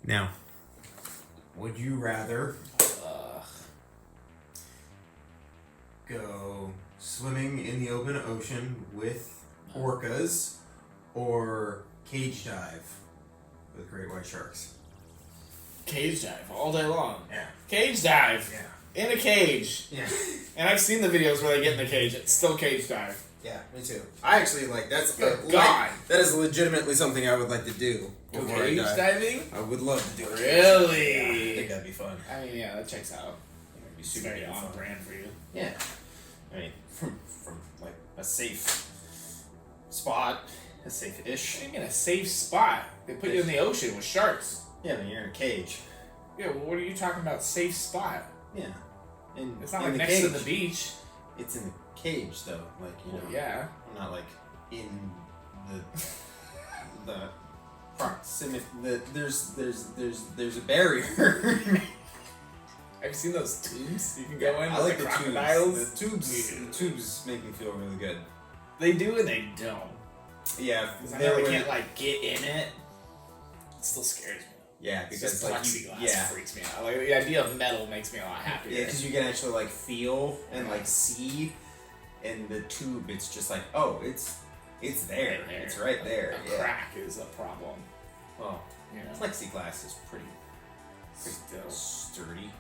Now, would you rather go swimming in the open ocean with orcas or cage dive with great white sharks? Cage dive all day long. Yeah. Cage dive. Yeah. In a cage. Yeah. And I've seen the videos where they get in the cage. It's still cage dive. Yeah, me too. I actually that's Good God. that is legitimately something I would like to do. Go before I cage die. diving? I would love to do it. Really? Yeah, I think that'd be fun. I mean, yeah, that checks out. It's very on brand for you. Yeah. I mean, from like a safe spot, a safe-ish. What do you mean a safe spot? They put you in the ocean with sharks. Yeah, but you're in a cage. Yeah, well, what are you talking about? Safe spot? Yeah. It's not in like the next cage. to the beach. It's in the cage, though. Like, you know. Yeah. Not like in the proximity. There's a barrier. Have you seen those tubes you can go in? I like with the crocodiles? tubes. The tubes make me feel really good. They do and they don't. Yeah, Because I know they can't like get in it. It still scares me. Yeah, It's because just like plexiglass freaks me out. Like the idea of metal makes me a lot happier. Yeah, because you can actually like feel and like see, in the tube it's just like, oh, it's there. It's right there. A crack is a problem. Well, You know? plexiglass is pretty Still. sturdy.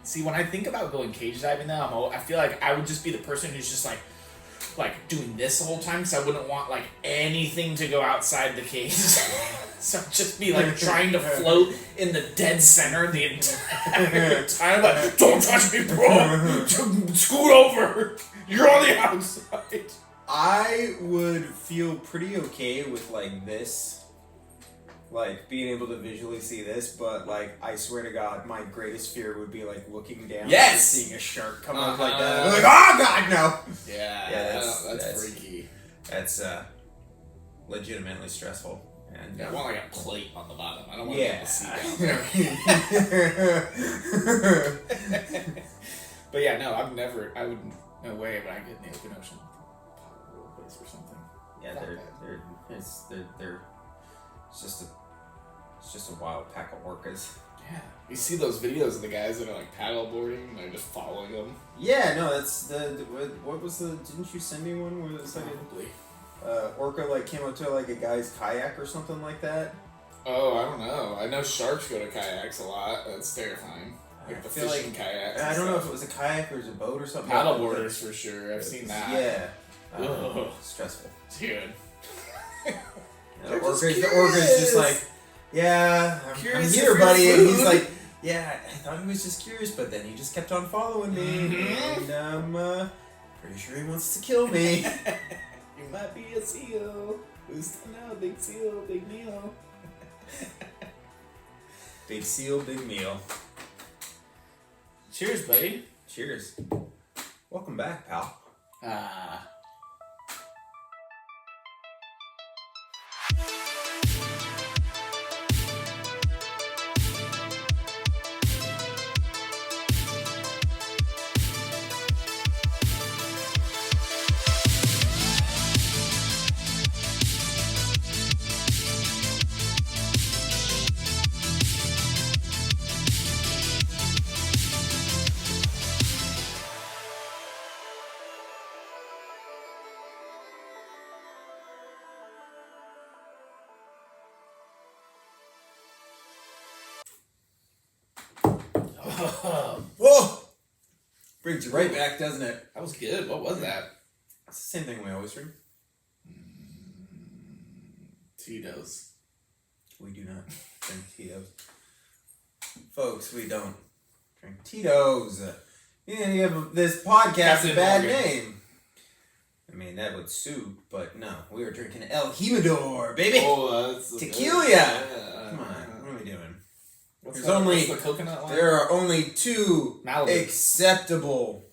See, when I think about going cage diving now, I feel like I would just be the person who's just like doing this the whole time because I wouldn't want like anything to go outside the cage. So I'd just be like trying to float in the dead center the entire time. Like, don't touch me, bro. Scoot over. You're on the outside. I would feel pretty okay with like this, like being able to visually see this, but like I swear to God, my greatest fear would be like looking down and seeing a shark come up like that. I'm like, oh God, no! Yeah, that's freaky. That's legitimately stressful. And Yeah, I want like a plate on the bottom. I don't want to be able to see down there. But yeah, no, I would, no way, but I get in the open ocean. Place or something. Yeah, it's just a wild pack of orcas. Yeah. You see those videos of the guys that are like paddle boarding and they're just following them? Yeah, no, that's what was the, didn't you send me one where it's like Probably. orca like came up to like a guy's kayak or something like that? Oh, I don't know. I know sharks go to kayaks a lot. That's terrifying. Like the feel fishing kayaks. I don't know if it was a kayak or it was a boat or something. Paddle boarders for sure. I've seen that. Yeah. Ugh. Stressful. Dude. The orca's just like, yeah, I'm Curious here, if buddy. you're And he's food. like, yeah, I thought he was just curious, but then he just kept on following me. Mhm. And I'm pretty sure he wants to kill me. You might be a seal. Who's to know? Big seal, big meal. Big seal, big meal. Cheers, buddy. Cheers. Welcome back, pal. Ah. Whoa! Brings you right back, doesn't it? That was good. What was that? It's the same thing we always drink. Tito's. We do not drink Tito's. Folks, we don't drink Tito's. Yeah, this podcast Captain a bad Morgan. name. I mean, that would suit, but no. We were drinking El Jimador, baby! Oh, that's Tequila! Yeah. Come on, what are we doing? What's There's only- what's the coconut one? There are only two Malibu. acceptable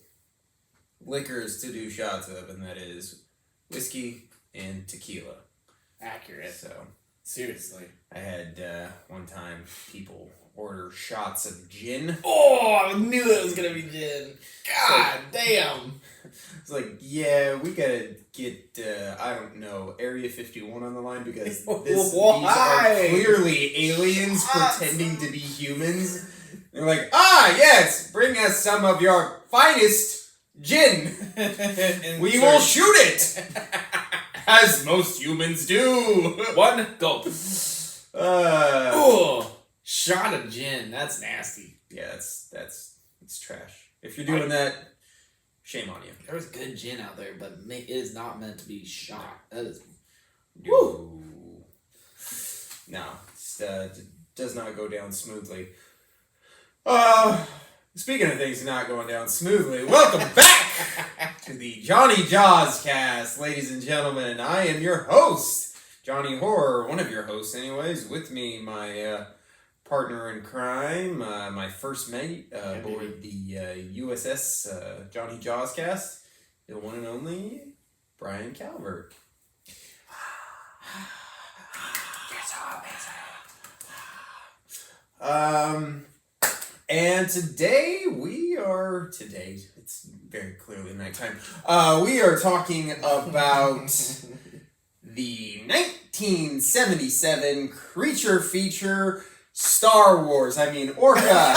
liquors to do shots of, and that is whiskey and tequila. Accurate. So, Seriously. I had one time people order shots of gin. Oh, I knew it was gonna be gin. God damn. It's like, yeah, we gotta get, I don't know, Area 51 on the line because these are clearly aliens pretending to be humans. They're like, yes, bring us some of your finest gin. We will shoot it, as most humans do. One gulp. Shot of gin. That's nasty. Yeah, it's trash. If you're doing that, shame on you. There's good gin out there, but it is not meant to be shot. That is. Woo. No, it does not go down smoothly. Speaking of things not going down smoothly, welcome back to the Jony Jawscast, ladies and gentlemen. I am your host, Jony Horror, one of your hosts anyways. With me, my partner in crime, my first mate aboard the USS Jony Jawscast, the one and only Brian Calvert. And today, it's very clearly nighttime, we are talking about the 1977 creature feature Star Wars, Orca.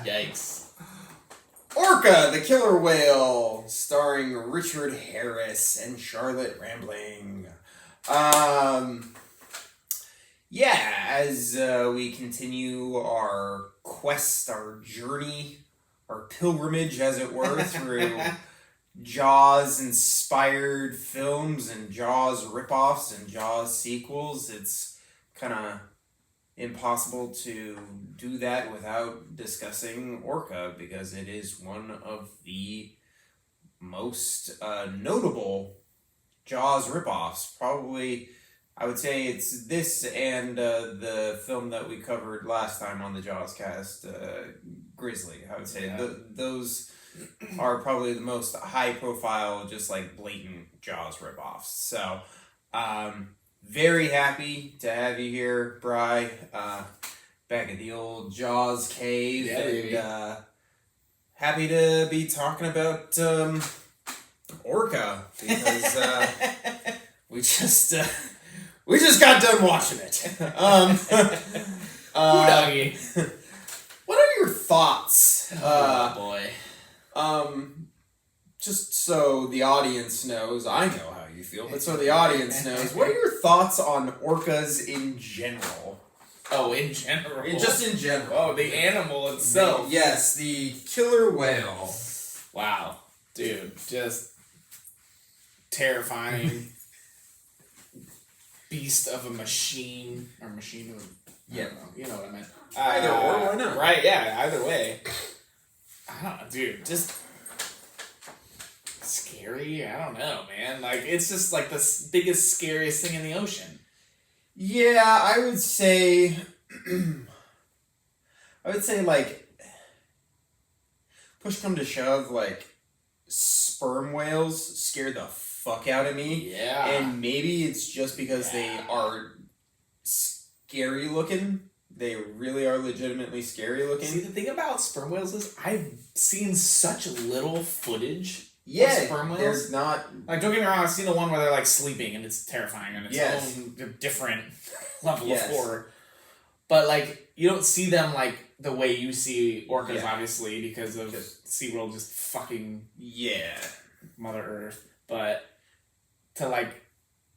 Yikes. Orca, the Killer Whale, starring Richard Harris and Charlotte Rampling. As we continue our quest, our journey, our pilgrimage, as it were, through Jaws-inspired films and Jaws ripoffs and Jaws sequels, it's kind of impossible to do that without discussing Orca, because it is one of the most notable Jaws ripoffs. Probably, I would say it's this and the film that we covered last time on the Jawscast, Grizzly. I would say those are probably the most high-profile, just like blatant Jaws ripoffs. So, very happy to have you here, Bri, back at the old Jaws cave, and happy to be talking about Orca, because we just got done watching it. What are your thoughts? Oh boy. Just so the audience knows, I know how you feel, but so the audience knows, what are your thoughts on orcas in general? Oh, in general? Just in general. Oh, the animal itself. Yes, the killer whale. Wow. Dude, just terrifying beast of a machine, or machine of... I don't know. You know what I meant. Either or, why not? Right, yeah, either way. I don't know, dude, just scary. I don't know, man. Like, it's just like the biggest, scariest thing in the ocean. Yeah, I would say like, push come to shove, like, sperm whales scare the fuck out of me. Yeah. And maybe it's just because they are scary looking. They really are legitimately scary looking. See, the thing about sperm whales is I've seen such little footage of sperm whales. There's not... Like, don't get me wrong, I've seen the one where they're, like, sleeping, and it's terrifying, and it's own different level of horror. But, like, you don't see them, like, the way you see orcas, obviously, because of SeaWorld just fucking... Yeah. Mother Earth. But to, like...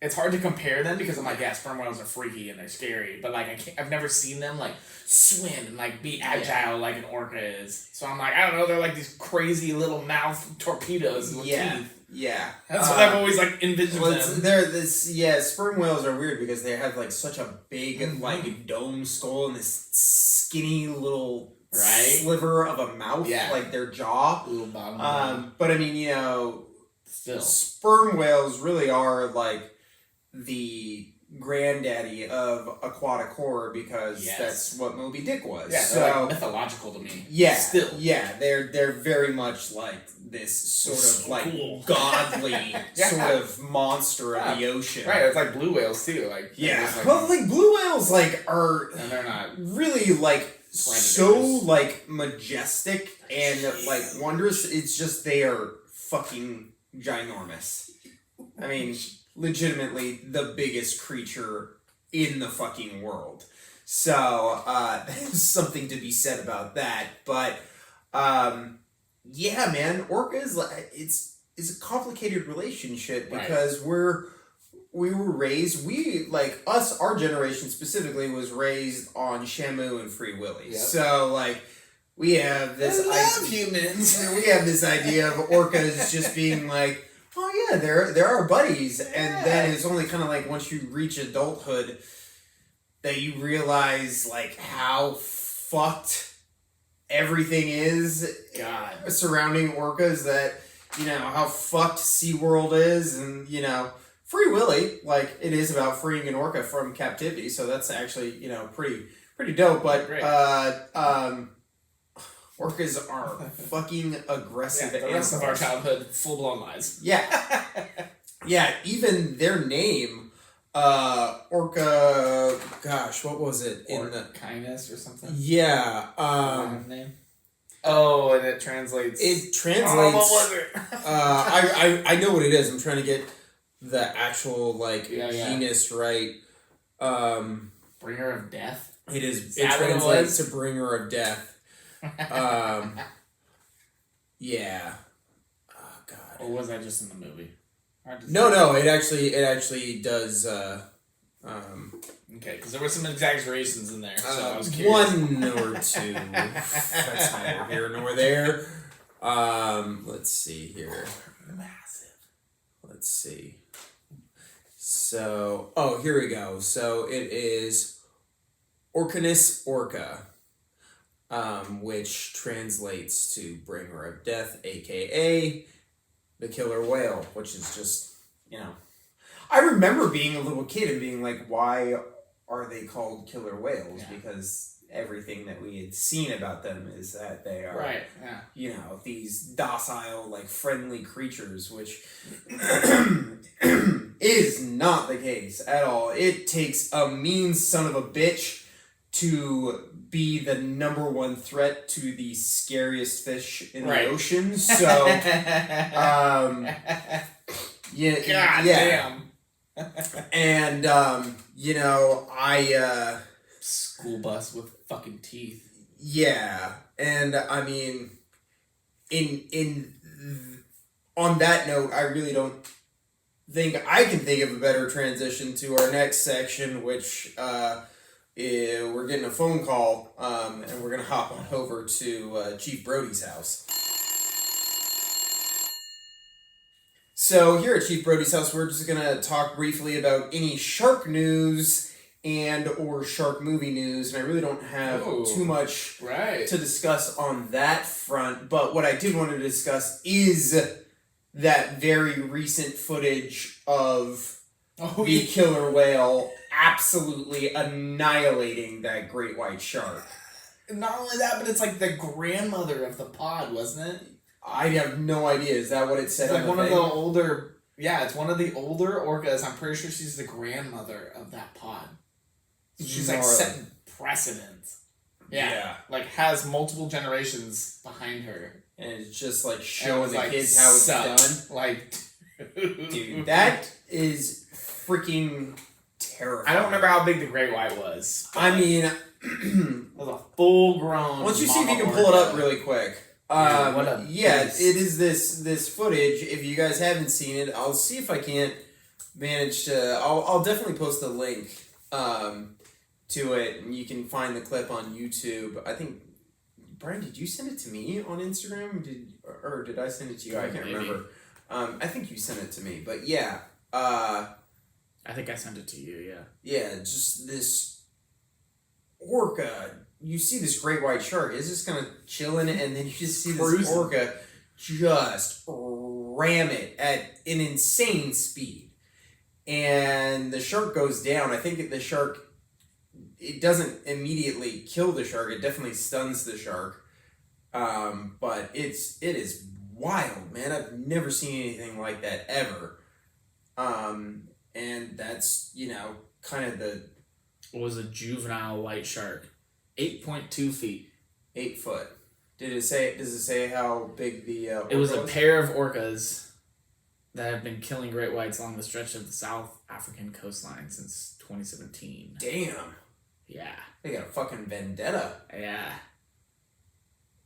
It's hard to compare them because I'm like, yeah, sperm whales are freaky and they're scary, but like I've never seen them like swim and like be agile like an orca is. So I'm like, I don't know, they're like these crazy little mouth torpedoes with teeth. Yeah. That's what I've always like envisioned them. Sperm whales are weird because they have like such a big like dome skull and this skinny little sliver of a mouth, like their jaw. Little bottom. But I mean, you know, still sperm whales really are like the granddaddy of aquatic horror because that's what Moby Dick was. Yeah, so they're like mythological to me. Yeah, still. Yeah, they're very much like this sort of like godly sort of monster of the ocean. Right, it's like blue whales too. Like like, well, like blue whales like are and they're not really like so like majestic and like wondrous. It's just they are fucking ginormous. I mean, legitimately the biggest creature in the fucking world. So, there's something to be said about that. But, yeah, man, Orca is like, it's a complicated relationship because we were raised, our generation specifically was raised on Shamu and Free Willy. Yep. So, like, we have this humans. We have this idea of orcas just being like, oh yeah, they're our buddies, and then it's only kind of like once you reach adulthood that you realize like how fucked everything is surrounding orcas. That how fucked SeaWorld is, and Free Willy, like it is about freeing an orca from captivity, so that's actually pretty dope. But orcas are fucking aggressive. The rest of our childhood, full-blown lies. Yeah. Yeah, even their name, Orca, gosh, what was it? Kindness or something? Yeah. Name? Oh, and it translates... Oh, what was it? I know what it is. I'm trying to get the actual, genus right. Bringer of Death? It is. It translates to Bringer of Death. Yeah. Oh God. Or was that just in the movie? No. It actually does. Okay, because there were some exaggerations in there, so I was curious. One or two. That's neither here nor there. Let's see here. Massive. Let's see. So, here we go. So it is Orcanus orca. Which translates to Bringer of Death, aka the killer whale, which is just, I remember being a little kid and being like, why are they called killer whales? Yeah. Because everything that we had seen about them is that they are, these docile, like, friendly creatures, which is not the case at all. It takes a mean son of a bitch to be the number one threat to the scariest fish in the ocean. So, damn. And, school bus with fucking teeth. Yeah. And, I mean, on that note, I really don't think I can think of a better transition to our next section, which, we're getting a phone call, and we're going to hop on over to Chief Brody's house. So here at Chief Brody's house, we're just going to talk briefly about any shark news and or shark movie news, and I really don't have too much to discuss on that front, but what I did want to discuss is that very recent footage of the killer whale absolutely annihilating that great white shark. Not only that, but it's like the grandmother of the pod, wasn't it? I have no idea. Is that what it said? It's like one of the older... Yeah, it's one of the older orcas. I'm pretty sure she's the grandmother of that pod. She's like setting precedent. Yeah. Like has multiple generations behind her. And it's just like showing the kids how it's done. Like... Dude, that is freaking terrifying. I don't remember how big the great white was. I mean, it was a full grown. Once you see if you can pull it up really quick. It is this footage. If you guys haven't seen it, I'll see if I can't manage to. I'll definitely post a link to it, and you can find the clip on YouTube. I think Brian, did you send it to me on Instagram? Or did I send it to you? I can't remember. I think you sent it to me, but yeah. I think I sent it to you, yeah. Yeah, just this orca. You see this great white shark. It's just kind of chilling, and then you just see this orca just ram it at an insane speed. and the shark goes down. I think the shark, it doesn't immediately kill the shark. It definitely stuns the shark. But it is wild, man. I've never seen anything like that ever. And that's, kind of the... It was a juvenile white shark. 8.2 feet. 8 foot. Does it say how big the orca It was a was? pair of orcas that have been killing great whites along the stretch of the South African coastline since 2017. Damn. Yeah. They got a fucking vendetta. Yeah.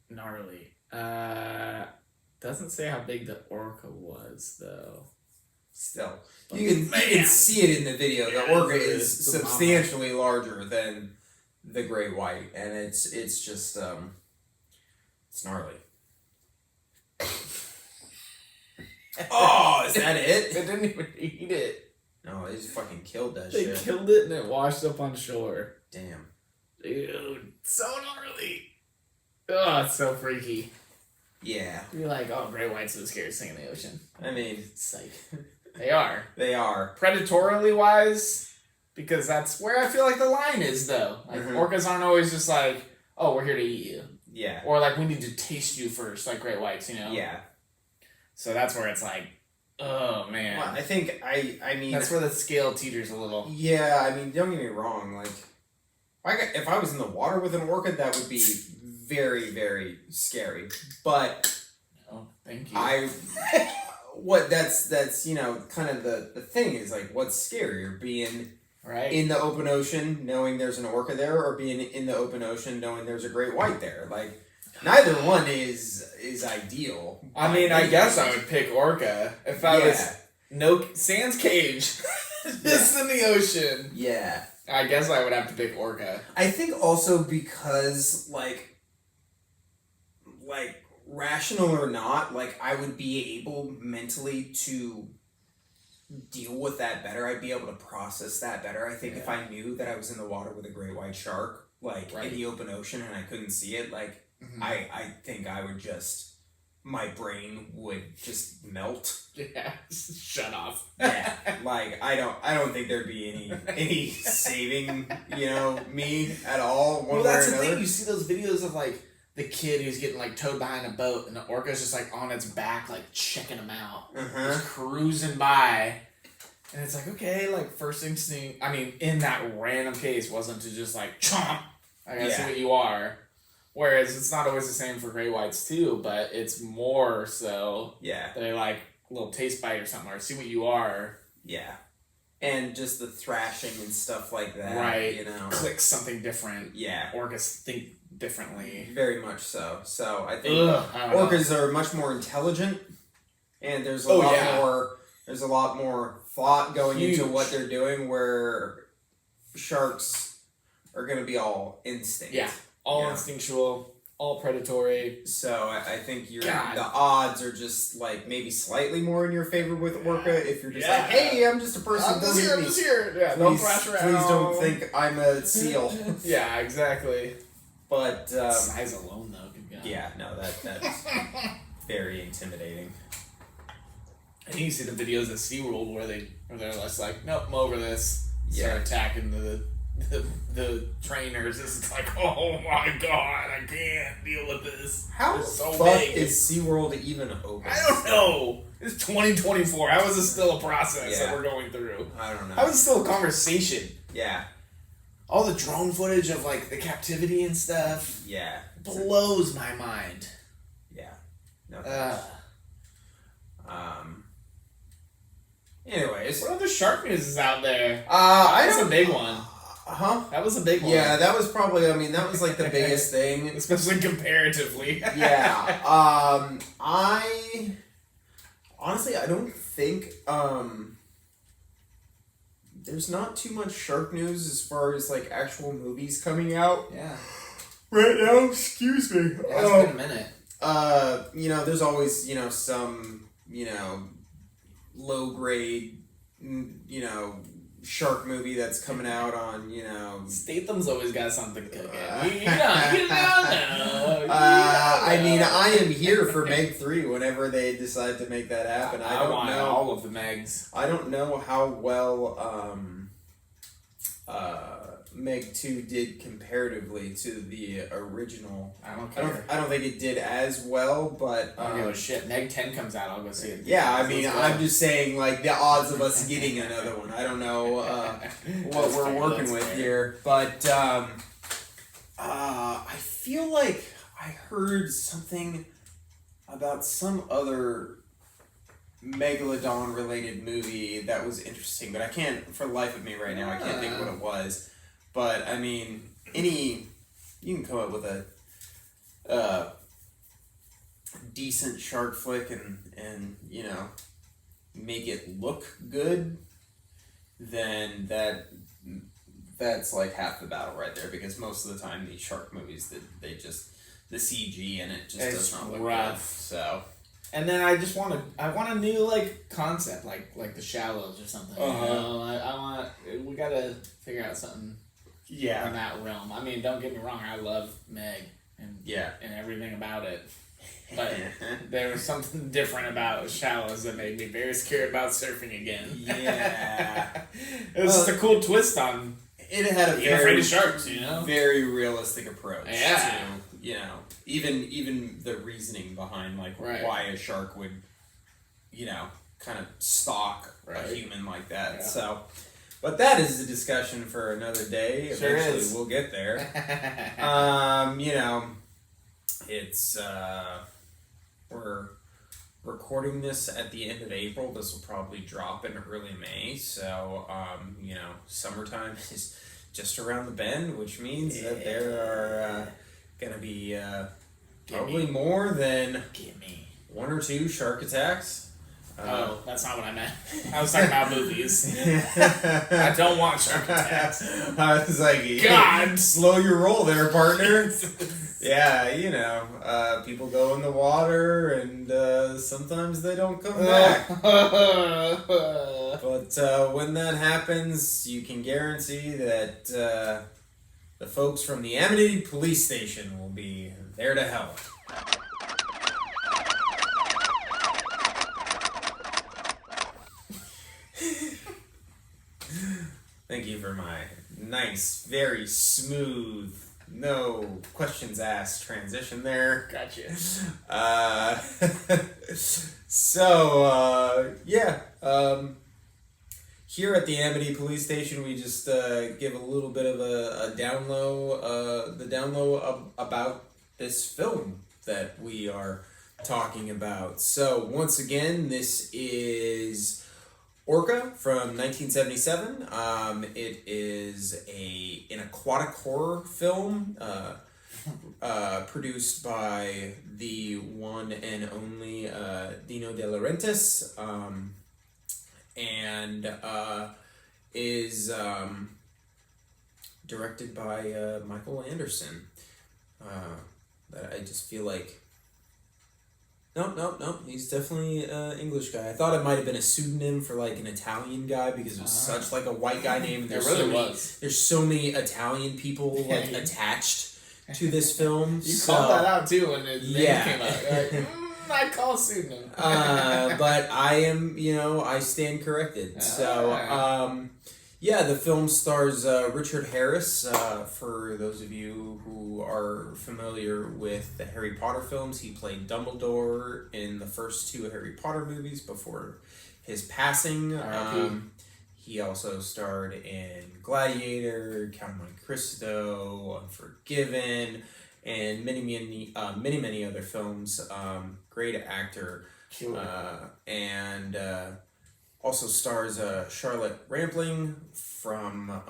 Gnarly. Doesn't say how big the orca was, though. Still. But You can see it in the video. Yeah, The orca the is substantially larger than the great white. And it's just, it's gnarly. Oh, is that They it? didn't even eat it. No, they just fucking killed that They shit. killed it and it washed up on shore. Damn. Dude, so gnarly. Oh, it's so freaky. Yeah. You're like, oh, great whites are the scariest thing in the ocean. I mean, It's like, they are. they are. Predatorily wise, because that's where I feel like the line is, though. Like, orcas aren't always just like, oh, we're here to eat you. Yeah. Or like, we need to taste you first, like great whites, Yeah. So that's where it's like, oh, man. Well, I think, I mean... That's where the scale teeters a little. Yeah, I mean, don't get me wrong. Like, if I was in the water with an orca, that would be very, very scary. But Oh, thank you. that's kind of the thing is, like, what's scarier, being Right? in the open ocean knowing there's an orca there, or being in the open ocean knowing there's a great white there? Like, neither one is ideal. I mean, I guess I would pick orca if I was no sans cage, just in the ocean. Yeah. I guess I would have to pick orca. I think also because, like, rational or not, like, I would be able mentally to deal with that better. I'd be able to process that better. I think if I knew that I was in the water with a great white shark, like, in the open ocean, and I couldn't see it, like, I think I would just... my brain would just melt. Yeah, shut off. Yeah, like I don't think there'd be any saving, me at all. One Well, way that's or the another. thing. You see those videos of like the kid who's getting like towed behind a boat, and the orca's just like on its back, like checking him out, just cruising by, and it's like, okay, like first instinct. I mean, in that random case, wasn't to just like chomp. I gotta see what you are. Whereas it's not always the same for gray whites too, but it's more so. Yeah. They like a little taste bite or something, or see what you are. Yeah. And just the thrashing and stuff like that. Right. Click something different. Yeah. Orcas think differently. Very much so. So I think I don't orcas are much more intelligent, and there's a lot more thought going into what they're doing, where sharks are going to be all instinct. Yeah. All instinctual, all predatory. So I think the odds are just like maybe slightly more in your favor with orca if you're just like, hey, I'm just a person. I'm just here. Yeah, don't flash around. Please don't think I'm a seal. Yeah, exactly. But size alone, though, good God. Yeah, no, that's very intimidating. And you see the videos at SeaWorld where they're just like, nope, I'm over this. Start attacking the trainers. It's like, oh my God, I can't deal with this. How so fuck big. is SeaWorld even open? I don't know. It's 2024. How is this still a process that we're going through? I don't know. How is it still a conversation? Yeah. All the drone footage of like the captivity and stuff. Yeah. Blows my mind. Yeah. No. Anyways, what other shark news is out there? That's a big one. That was a big one. Yeah, that was probably. I mean, that was like the biggest thing, especially comparatively. Yeah. I honestly, I don't think there's not too much shark news as far as like actual movies coming out. Yeah. Right now, excuse me. It has been a minute. There's always some low grade, shark movie that's coming out on, Statham's always got something cooking. You don't know. I mean, I am here for Meg 3 whenever they decide to make that happen. I want all of the Megs. I don't know how well Meg 2 did comparatively to the original. I don't care. I don't think it did as well, but I don't give a shit. Meg 10 comes out, I'll go see it. Yeah, I mean, I'm just saying, like, the odds of us getting another one. I don't know what we're working with here, but I feel like I heard something about some other Megalodon-related movie that was interesting, but I can't, for the life of me right now, I can't think of what it was. But, I mean, you can come up with a decent shark flick and make it look good, then that's like half the battle right there, because most of the time these shark movies, the CG in it just does not look rough. Good. So, and then I want a new like concept, like the Shallows or something. We gotta figure out something. Yeah. In that realm. I mean, don't get me wrong, I love Meg and everything about it. But there was something different about Shallows that made me very scared about surfing again. Yeah. It was just a cool twist on it. Had a being afraid of sharks, very realistic approach. Yeah. To, even the reasoning behind why a shark would, kind of stalk a human like that. Yeah. So, but that is a discussion for another day. Sure Eventually is. We'll get there. It's we're recording this at the end of April. This will probably drop in early May. So, summertime is just around the bend, which means that there are gonna be probably more than 1 or 2 shark attacks. That's not what I meant. I was talking about movies. I don't want shark attacks. I was like, God, slow your roll there, partner. Yeah, people go in the water and sometimes they don't come back. But when that happens, you can guarantee that the folks from the Amity Police Station will be there to help. Thank you for my nice, very smooth, no questions asked transition there. Gotcha. Here at the Amity Police Station, we just give a little bit of a down low about this film that we are talking about. So once again, this is Orca from 1977. It is an aquatic horror film produced by the one and only Dino De Laurentiis, and is directed by Michael Anderson. That I just feel like. No. He's definitely an English guy. I thought it might have been a pseudonym for an Italian guy because it was such a white guy name. And there's so many Italian people attached to this film. You called that out too when the name came out. I call pseudonym. But I am, I stand corrected. The film stars Richard Harris. For those of you who are familiar with the Harry Potter films, he played Dumbledore in the first 2 Harry Potter movies before his passing. He also starred in Gladiator, Count of Monte Cristo, Unforgiven, and many other films. Great actor. And also stars Charlotte Rampling from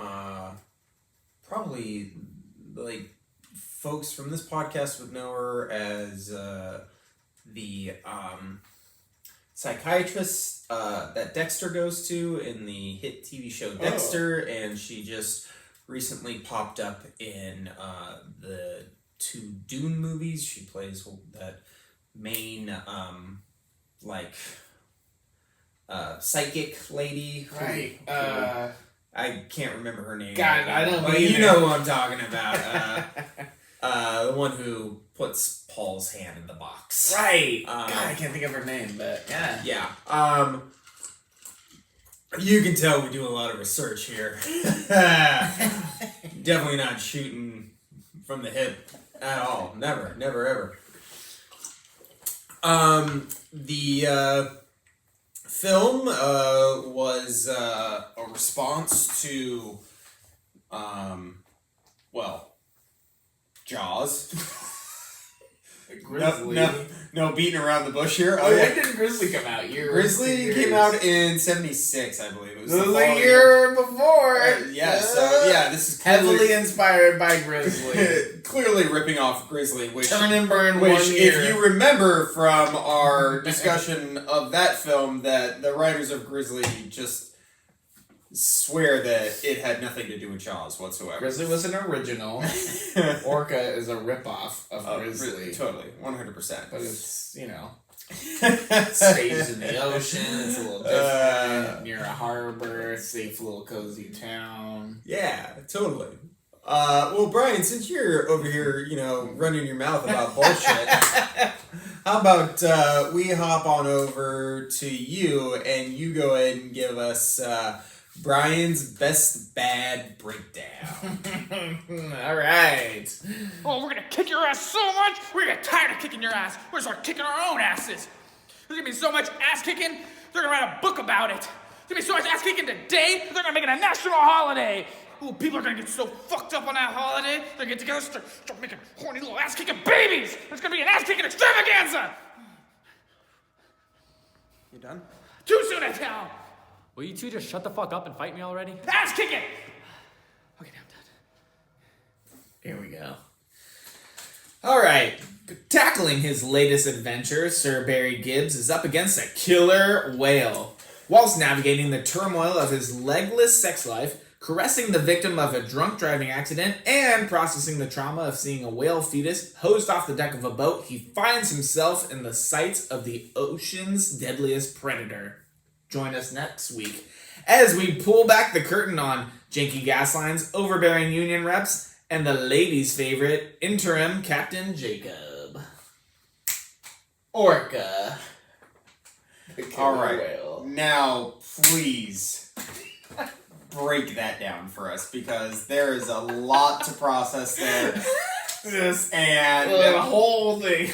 probably folks from this podcast would know her as the psychiatrist that Dexter goes to in the hit TV show Dexter, and she just recently popped up in the 2 Dune movies. She plays that main psychic lady. Right. I can't remember her name. God, I don't But either. you know who I'm talking about. The one who puts Paul's hand in the box. Right. God, I can't think of her name, but yeah. Yeah. You can tell we do a lot of research here. Definitely not shooting from the hip at all. Never, ever. The film was a response to, Jaws. Grizzly. No beating around the bush here. Oh, when did Grizzly come out? Grizzly came out in '76, I believe. It was the year before. This is heavily inspired by Grizzly. Clearly ripping off Grizzly, which Turn and burn which 1 year. if you remember from our discussion of that film, that the writers of Grizzly just swear that it had nothing to do with Jaws whatsoever. Grizzly was an original. Orca is a ripoff of Grizzly. Totally, 100%. But it's, staged in the ocean. It's a little different. Near a harbor, safe little cozy town. Yeah, totally. Well, Brian, since you're over here, running your mouth about bullshit, how about we hop on over to you and you go ahead and give us Brian's best bad breakdown. All right. Oh, we're gonna kick your ass so much, we're gonna get tired of kicking your ass. We're gonna start kicking our own asses. There's gonna be so much ass kicking, they're gonna write a book about it. There's gonna be so much ass kicking today, they're gonna make it a national holiday. Ooh, people are gonna get so fucked up on that holiday, they're gonna get together, start making horny little ass kicking babies. There's gonna be an ass kicking extravaganza. You done? Too soon, I tell. Will you two just shut the fuck up and fight me already? Ass kicking. Okay, now I'm done. Here we go. All right. Tackling his latest adventure, Sir Barry Gibbs is up against a killer whale. Whilst navigating the turmoil of his legless sex life, caressing the victim of a drunk driving accident, and processing the trauma of seeing a whale fetus hosed off the deck of a boat, he finds himself in the sights of the ocean's deadliest predator. Join us next week as we pull back the curtain on janky gas lines, overbearing union reps, and the ladies' favorite, interim Captain Jacob. Orca. All right. Whale. Now, please break that down for us, because there is a lot to process there. And The whole thing.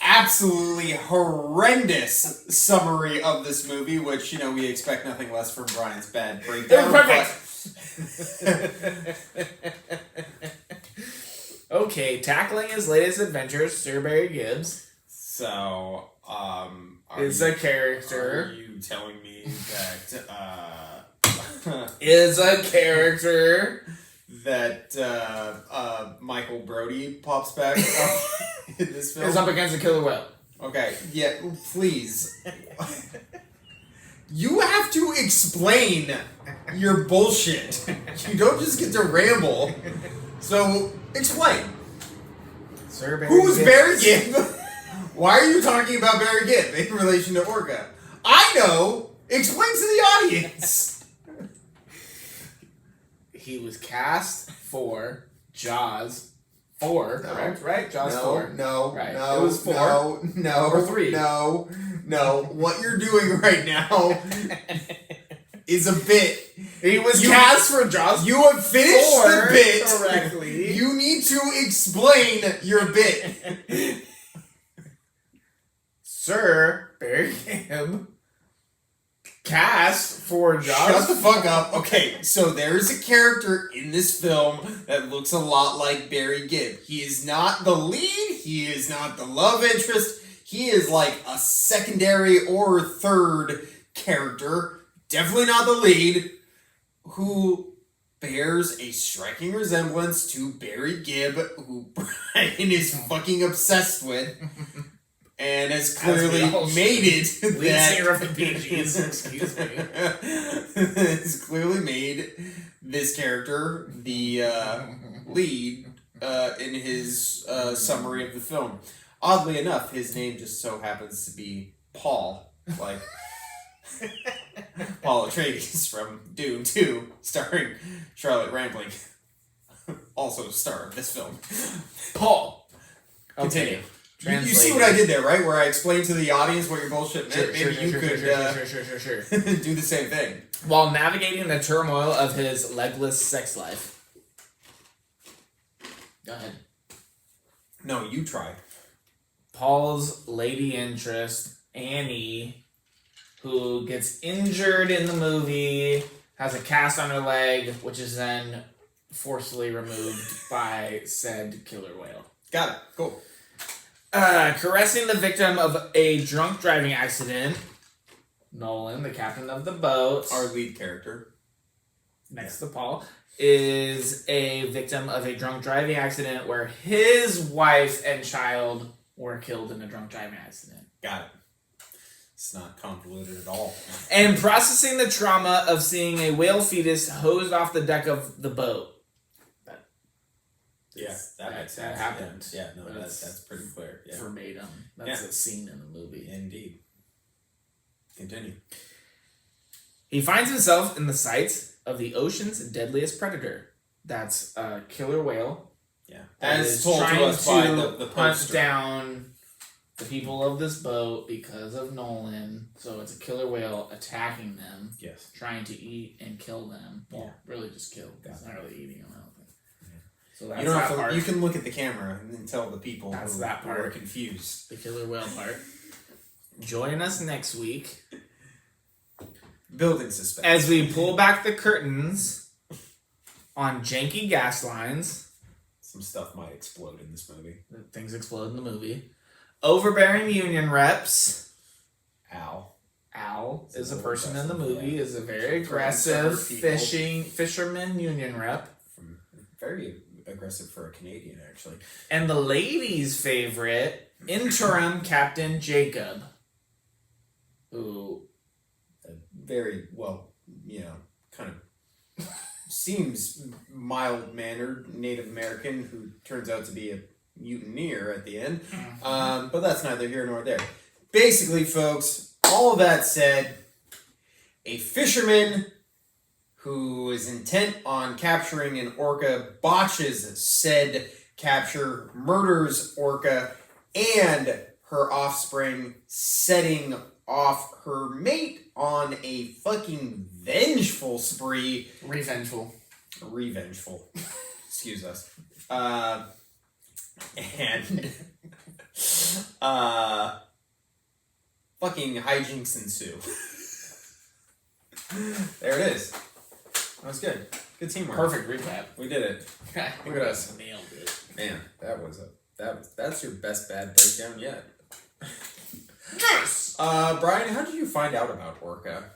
absolutely horrendous summary of this movie, which, we expect nothing less from Brian's bad breakdown. Okay, tackling his latest adventures, Sir Barry Gibbs So, is a character. Are you telling me that, Is a character. that Michael Brody pops back in this film? Is up against a killer whale. Okay, yeah, please. You have to explain your bullshit. You don't just get to ramble. So, explain. Sir Barry Who's Gibbs. Barry Gibb? Why are you talking about Barry Gibb in relation to Orca? I know! Explain to the audience! He was cast for Jaws 4, correct? Right? Jaws 4. No, Right. no, It was 4. no, Or 3. No. What you're doing right now is a bit. He was cast for Jaws You have finished 4 the bit correctly. You need to explain your bit. Sir Barry Gibb cast for Jaws. Shut the fuck up. Okay, so there's a character in this film that looks a lot like Barry Gibb. He is not the lead. He is not the love interest. He is like a secondary or third character. Definitely not the lead. Who bears a striking resemblance to Barry Gibb, who Brian is fucking obsessed with. And has clearly made it Lead singer of the Bee Gees, excuse me. has clearly made this character the lead in his summary of the film. Oddly enough, his name just so happens to be Paul. Like, Paul Atreides from Dune 2, starring Charlotte Rampling, also star of this film. Paul. Continue. Continue. You see what I did there, right? Where I explained to the audience what your bullshit meant. Maybe you could do the same thing. While navigating the turmoil of his legless sex life. Go ahead. No, you try. Paul's lady interest, Annie, who gets injured in the movie, has a cast on her leg, which is then forcefully removed by said killer whale. Got it. Cool. Caressing the victim of a drunk driving accident, Nolan, the captain of the boat, Our lead character, next to Paul, is a victim of a drunk driving accident where his wife and child were killed in a drunk driving accident. got it. It's not convoluted at all. And processing the trauma of seeing a whale fetus hosed off the deck of the boat. Yeah, that makes sense. That happened. Yeah, no, that's pretty clear. Yeah. Verbatim. That's a scene in the movie. Indeed. Continue. He finds himself in the sights of the ocean's deadliest predator. That's a killer whale. Yeah. That As is told to trying us by to the hunt poster. down the people of this boat because of Nolan. So it's a killer whale attacking them, Yes. trying to eat and kill them. Well, really just kill. It's not really eating them, I don't think. So that's You don't that have part. to, you can look at the camera and then tell the people That's who, that who part. are confused. The killer whale part. Join us next week Building suspense. as we pull back the curtains on janky gas lines. Some stuff might explode in this movie. Things explode in the movie. Overbearing union reps. Al is a person in the movie, is a very aggressive fisherman union rep. Very aggressive for a Canadian, actually. And the ladies' favorite, interim Captain Jacob. Who Very, well, kind of seems mild-mannered Native American who turns out to be a mutineer at the end. But that's neither here nor there. Basically, folks, all of that said, a fisherman who is intent on capturing an orca botches said capture, murders orca and her offspring, setting off her mate on a fucking vengeful spree. revengeful. Excuse us. And fucking hijinks ensue. There it is. That was good. Good teamwork. Perfect recap. We did it. Look at us. Nailed it. Man, that's your best bad breakdown yet. Yes! Brian, how did you find out about Orca?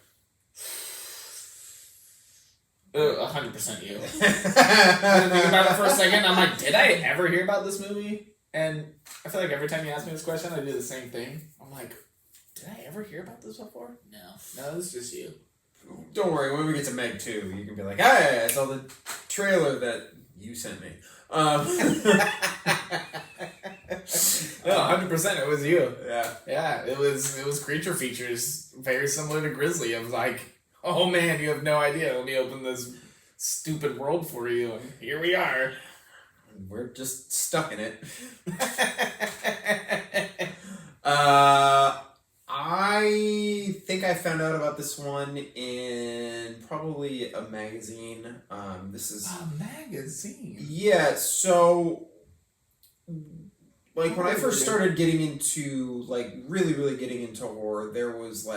100% you. I didn't think about it for a second. I'm like, did I ever hear about this movie? And I feel like every time you ask me this question, I do the same thing. I'm like, did I ever hear about this before? No, it's just you. Don't worry, when we get to Meg 2, you can be like, hey, I saw the trailer that you sent me. No, 100% it was you. Yeah. Yeah, it was creature features very similar to Grizzly. I was like, oh man, you have no idea. Let me open this stupid world for you, and here we are. We're just stuck in it. I think I found out about this one in probably a magazine. This is a magazine. Yeah, so like when I first started getting into really getting into horror, there was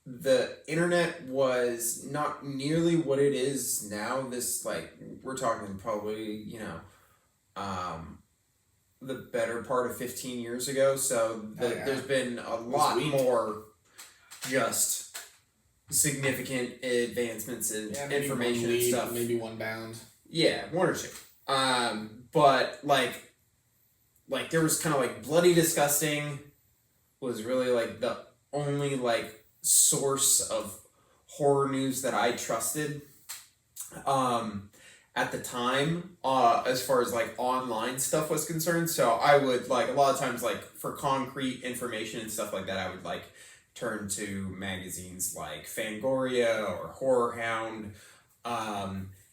the internet was not nearly what it is now. This we're talking probably, the better part of 15 years ago. So there's been a lot more just significant advancements in information and stuff. Maybe one bound. Yeah, one or two. But there was kind of Bloody Disgusting was really the only source of horror news that I trusted. At the time, as far as online stuff was concerned. So I would a lot of times for concrete information and stuff like that, I would turn to magazines like Fangoria or Horror Hound.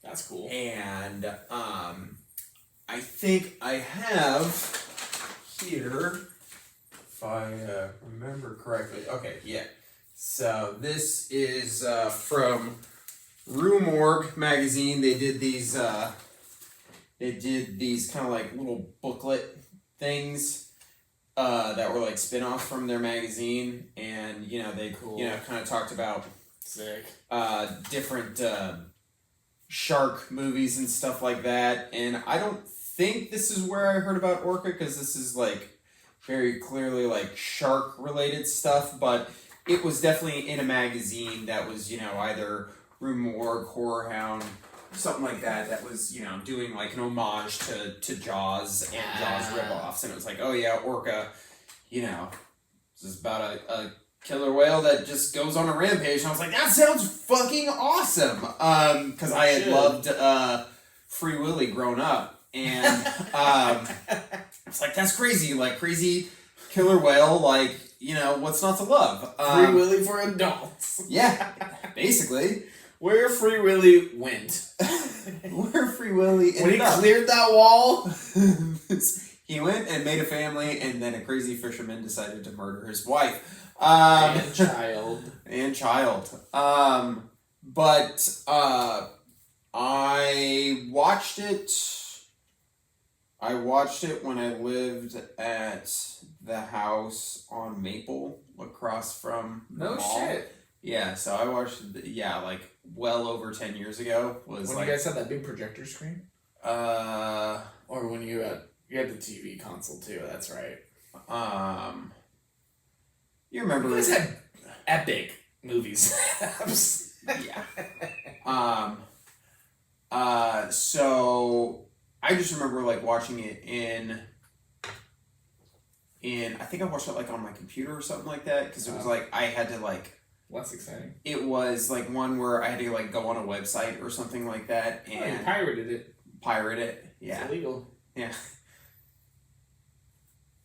That's cool. And I think I have here, if I remember correctly. Okay, yeah. So this is from Rue Morgue magazine. They did these kind of like little booklet things that were like spin-offs from their magazine, and they kind of talked about sick different shark movies and stuff like that. And I don't think this is where I heard about Orca, because this is like very clearly like shark related stuff, but it was definitely in a magazine that was either Rue Morgue, Horror Hound, something like that, that was doing like an homage to Jaws and Jaws ripoffs. And it was like, oh yeah, Orca, this is about a killer whale that just goes on a rampage. And I was like, that sounds fucking awesome. Because I had loved Free Willy growing up. And it's like, that's crazy. Like, crazy killer whale, like, what's not to love? Free Willy for adults. Yeah, basically. Where Free Willy went. Where Free Willy ended when he up. cleared that wall. He went and made a family, and then a crazy fisherman decided to murder his wife. And child. And child. But I watched it. I watched it when I lived at the house on Maple, across from the mall. Shit. Yeah, so I watched it, like well over 10 years ago. When like, you guys had that big projector screen? Or when you had the TV console too, that's right. You remember... You guys had epic movies. Yeah. So I just remember like watching it in I think I watched it like on my computer or something like that, because it was like I had to like... That's exciting. It was like one where I had to like go on a website or something like that, and you pirated it. Pirate it, yeah. It's illegal. Yeah.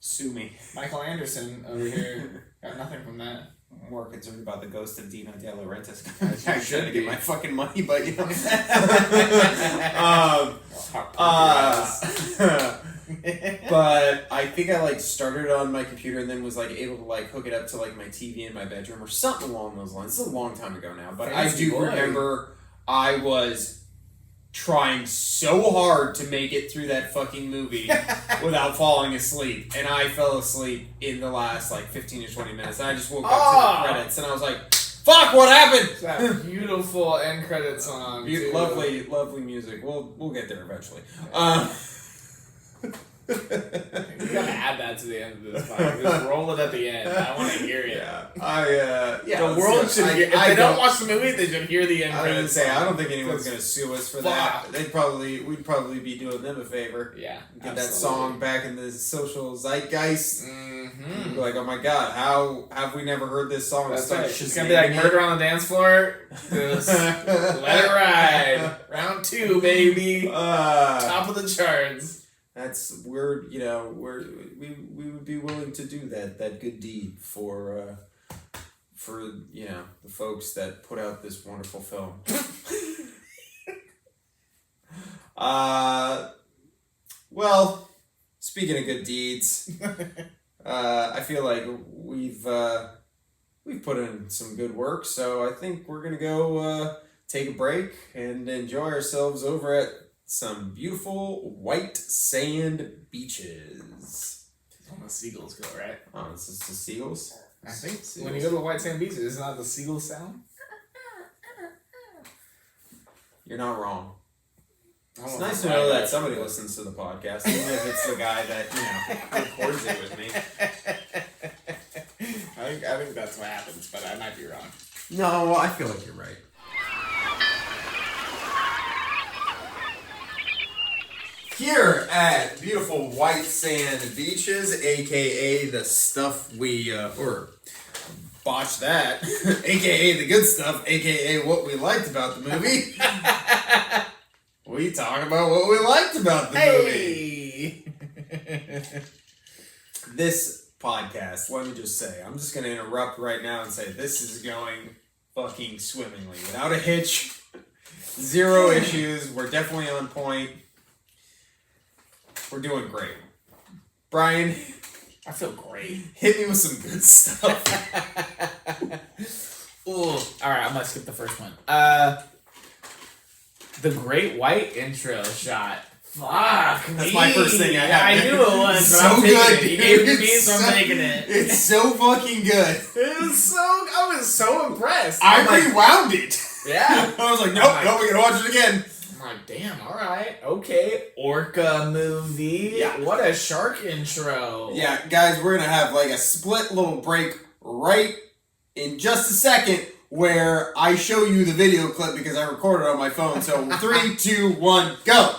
Sue me. Michael Anderson over here got nothing from that. I'm more concerned about the ghost of Dino De Laurentiis As you trying should to be. get my fucking money, but but I think I like started on my computer and then was like able to like hook it up to like my TV in my bedroom or something along those lines. It's a long time ago now, but Fancy I do boy. remember I was trying so hard to make it through that fucking movie without falling asleep, and I fell asleep in the last like 15 or 20 minutes, and I just woke up to the credits and I was like, fuck, what happened? It's that beautiful end credit song. Too. Lovely music. We'll get there eventually. You gotta add that to the end of this podcast. Just roll it at the end. I want to hear it. The world should hear. If they don't watch the movie, they should hear the end I was gonna credits. say, I don't think anyone's gonna sue us for that. Fuck. We'd probably be doing them a favor. Yeah, Get that song back in the social zeitgeist. Mm-hmm. Be like, oh my god, how have we never heard this song? That's right. It's Shazaming gonna be like it. Murder on the Dance Floor. Just let it ride. Round 2, baby. Top of the charts. That's we would be willing to do that good deed for the folks that put out this wonderful film. Well, speaking of good deeds, I feel like we've put in some good work, so I think we're gonna go take a break and enjoy ourselves over at some beautiful white sand beaches. That's when the seagulls go, right? Oh, this is the seagulls? I think Seagulls. when you go to the white sand beaches, isn't that the seagull sound? You're not wrong. I It's don't nice to why know that that's somebody true. listens to the podcast, even if it's the guy that, records it with me. I think that's what happens, but I might be wrong. No, I feel like you're right. Here at beautiful white sand beaches, aka the stuff we or botched that, aka the good stuff, aka what we liked about the movie. We talk about what we liked about the movie. This podcast, let me just say, I'm just going to interrupt right now and say this is going fucking swimmingly. Without a hitch, 0 issues. We're definitely on point. We're doing great. Brian, I feel great. hit me with some good stuff. Ooh. Alright, I'm gonna skip the first one. The Great White intro shot. Fuck me. That's my first thing I had. I knew it was, but So I'm taking good, it. You dude. gave it to me, It's so I'm taking it. It's so fucking good. I was so impressed. I I'm like, rewound it. yeah. I was like, nope, we gotta watch it again. I'm like, damn, alright, okay. Orca movie. Yeah. What a shark intro. Yeah, guys, we're gonna have like a split little break right in just a second where I show you the video clip because I recorded it on my phone. So 3, 2, 1, go!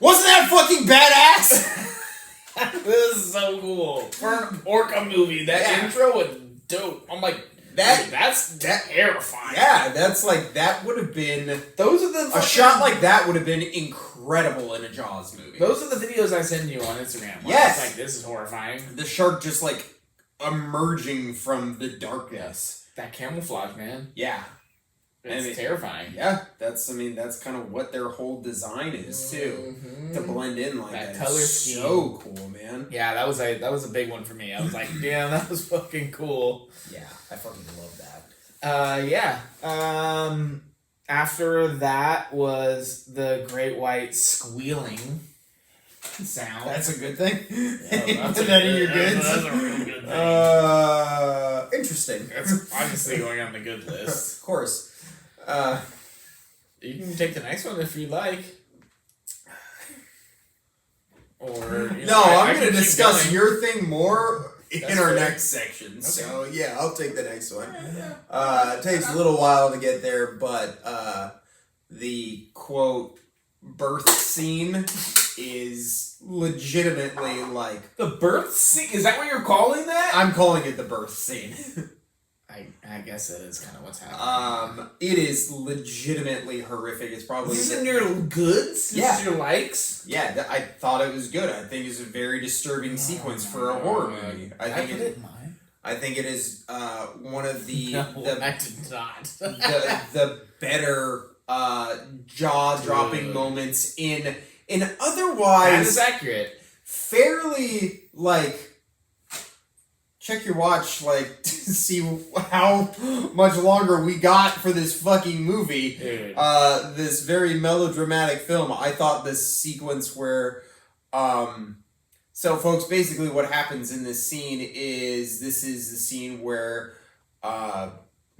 Wasn't that fucking badass? This is so cool. For an Orca movie, that intro was dope. I'm like, that's terrifying. Yeah, that's like, that would have been... Those are the A shot like that would have been incredible in a Jaws movie. Those are the videos I send you on Instagram. Yes. It's like, this is horrifying. The shark just like emerging from the darkness. That camouflage, man. Yeah. It's terrifying. Yeah, that's kind of what their whole design is too. To blend in like that. That color It's scheme. so cool, man. Yeah, that was a big one for me. I was like, damn, that was fucking cool. Yeah, I fucking love that. After that was the Great White squealing sound. That's a good thing. That's Put that in your goods. That's a real good thing. Interesting. It's obviously going on the good list. Of course. You can take the next one if you like. Or I'm going to keep discuss going. your thing more in That's our fair. next section. So yeah, I'll take the next one. It takes a little while to get there, but the quote birth scene is legitimately like The birth scene? Is that what you're calling that? I'm calling it the birth scene. I guess that is kind of what's happening. It is legitimately horrific. It's probably This is in your goods? Yeah. This is your likes? yeah. I thought it was good. I think it's a very disturbing sequence for a horror movie. I think put it. it in mine. I think it is one of the No, the, I did not. the better jaw-dropping Dude. moments in That otherwise is accurate. fairly like check your watch like to see how much longer we got for this fucking movie. Dude. This very melodramatic film. I thought this sequence where so folks, basically what happens in this scene is this is the scene where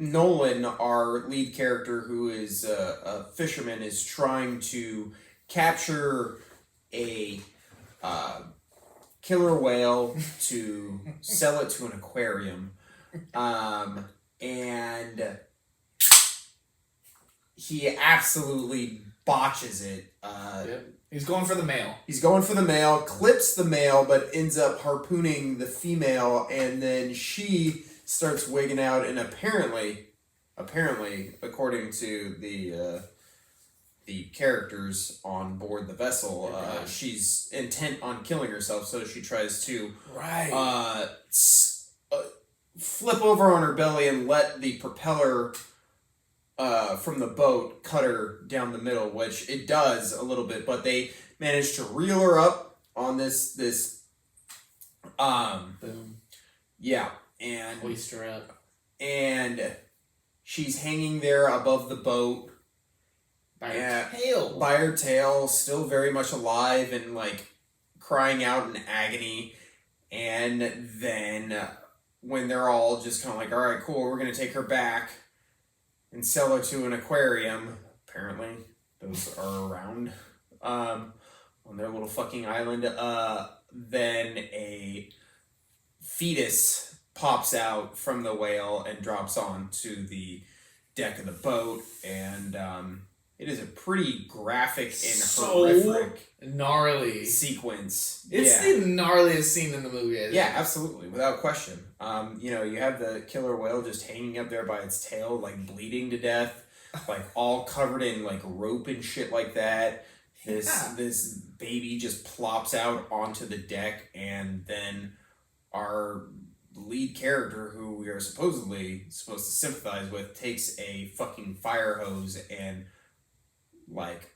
Nolan, our lead character who is a fisherman, is trying to capture a killer whale to sell it to an aquarium. And he absolutely botches it. Yep. He's going for the male. He's going for the male, clips the male, but ends up harpooning the female, and then she starts wigging out, and apparently, according to the characters on board the vessel, she's intent on killing herself, so she tries to flip over on her belly and let the propeller from the boat cut her down the middle, which it does a little bit, but they managed to reel her up on this Boom. yeah, and Hoist her up. and she's hanging there above the boat By her tail. by her tail, still very much alive and like crying out in agony. And then when they're all just kind of like, all right, cool, we're gonna take her back and sell her to an aquarium. Apparently, those are around on their little fucking island. Then a fetus pops out from the whale and drops onto the deck of the boat, and it is a pretty graphic and horrific gnarly sequence. It's the gnarliest scene in the movie. I think. Yeah, absolutely, without question. You have the killer whale just hanging up there by its tail, like bleeding to death. like all covered in like rope and shit like that. This baby just plops out onto the deck, and then our lead character, who we are supposed to sympathize with, takes a fucking fire hose and like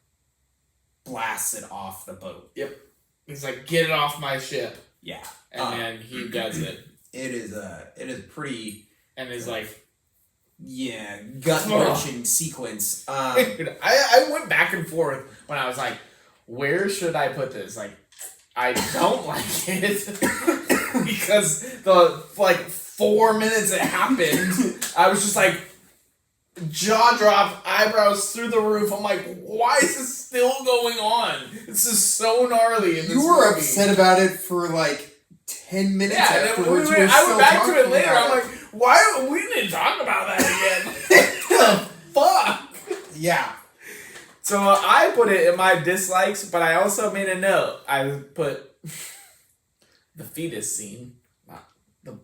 blasts it off the boat. Yep. He's like, get it off my ship. Yeah. And then he does it. It is pretty. And is like, yeah, gut-wrenching sequence. Dude, I went back and forth when I was like, where should I put this? Like, I don't like it because the 4 minutes it happened, I was just like, jaw drop, eyebrows through the roof. I'm like, why is this still going on? This is so gnarly in this You were movie. upset about it for like 10 minutes afterwards. I went back to it later. I'm like, why? We didn't talk about that again. What the fuck? Yeah. So I put it in my dislikes, but I also made a note. I put the fetus scene, not the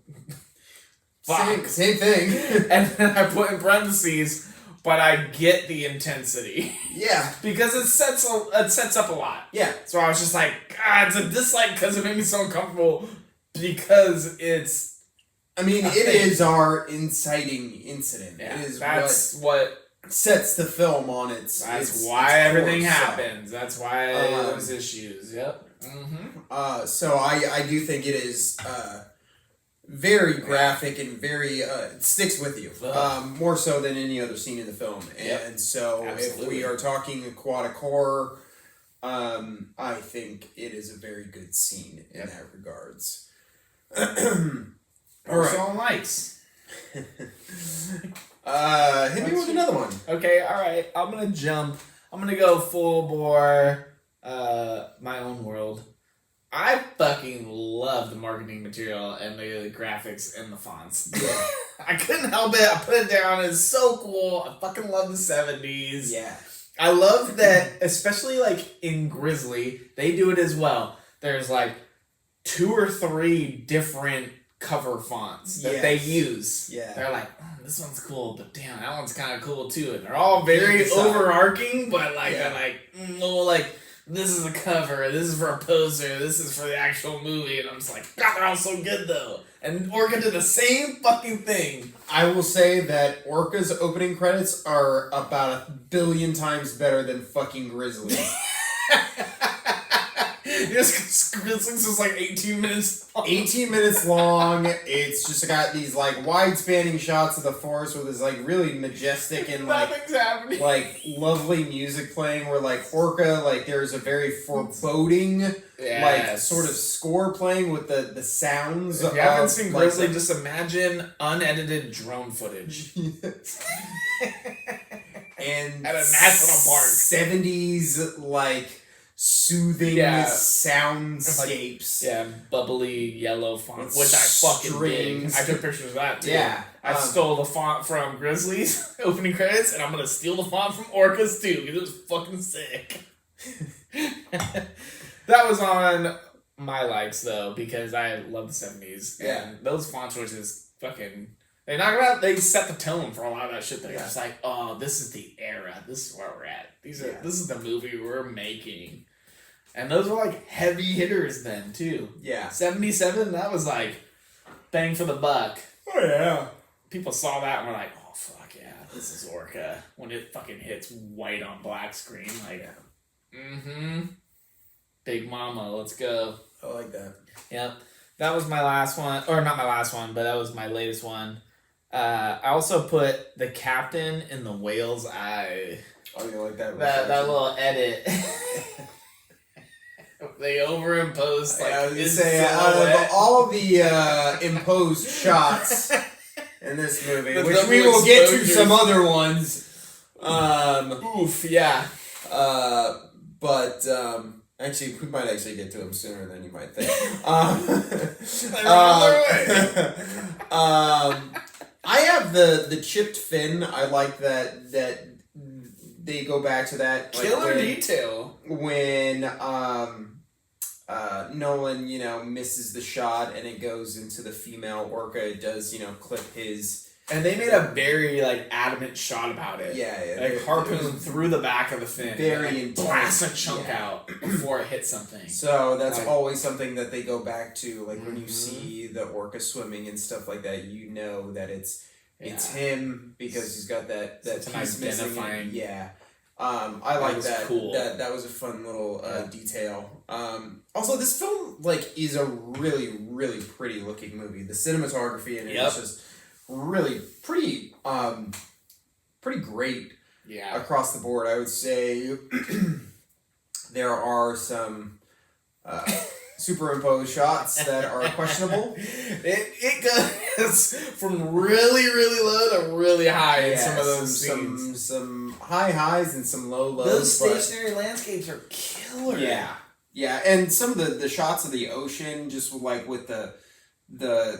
Same thing. and then I put in parentheses, but I get the intensity Yeah. because it sets up a lot. Yeah. So I was just like, God, it's a dislike because it made me so uncomfortable because it's. I mean, it is our inciting incident. Yeah, it is that's what sets the film on its. That's its why everything course, so. happens. That's why those issues. Yep. Mm-hmm. So I do think it is very graphic and very it sticks with you more so than any other scene in the film. And so Absolutely. if we are talking aquatic horror, I think it is a very good scene in that regards. All right. So likes. Hit me with another one. Okay, alright. I'm gonna jump. I'm gonna go full bore my own world. I fucking love the marketing material and the graphics and the fonts. Yeah. I couldn't help it. I put it down. It's so cool. I fucking love the 70s. Yeah. I love that, especially like in Grizzly, they do it as well. There's like 2 or 3 different cover fonts that they use. Yeah. They're like, this one's cool, but damn, that one's kind of cool too. And they're all very overarching, but like, they're like, well, like, this is a cover, this is for a poster, this is for the actual movie. And I'm just like, God, they're all so good though. And Orca did the same fucking thing. I will say that Orca's opening credits are about 1 billion times better than fucking Grizzly's. Yes, Grizzlies was like 18 minutes long. 18 minutes long. It's just got these like wide spanning shots of the forest with this like really majestic and Nothing's happening. like lovely music playing where like Orca, like there's a very foreboding like sort of score playing with the sounds. If you haven't seen like, Grizzly, just imagine unedited drone footage. And At a national park. 70s like soothing soundscapes. Bubbly yellow font, which I fucking dig. I took pictures of that too. Yeah. I stole the font from Grizzly's opening credits, and I'm gonna steal the font from Orca's too, because it was fucking sick. That was on my likes though, because I love the 70s. Yeah. And those font choices fucking they set the tone for a lot of that shit. They're just like, oh, this is the era. This is where we're at. This is the movie we're making. And those were like heavy hitters then too. Yeah. 77, that was like bang for the buck. Oh yeah. People saw that and were like, oh fuck yeah, this is Orca. When it fucking hits white on black screen, like, Big Mama, let's go. I like that. Yep. That was my last one, or not my last one, but that was my latest one. I also put the captain in the whale's eye. Oh, you like that? That little edit. They overimposed like I was gonna his say silhouette. out of all of the imposed shots in this movie, The which double we will get to exposures. some other ones. Oof, yeah. But actually, we might actually get to them sooner than you might think. I have the chipped fin. I like that they go back to that Killer like, detail. when Nolan misses the shot and it goes into the female Orca. It does clip his And they made a very like adamant shot about it. Yeah. Like harpoon through the back of the fin. Very and intense. blast a chunk out before it hits something. So that's Like- always something that they go back to, like when you see the orca swimming and stuff like that, you know that it's him because he's got that It's an piece missing. identifying- Yeah. I like was that. cool. That was a fun little detail. Also, this film like is a really, really pretty looking movie. The cinematography in it is just really pretty great across the board. I would say there are some superimposed shots that are questionable. It goes from really, really low to really high in some of those scenes. Some high highs and some low lows. Those but- stationary landscapes are killer. Yeah, and some of the shots of the ocean, just like with the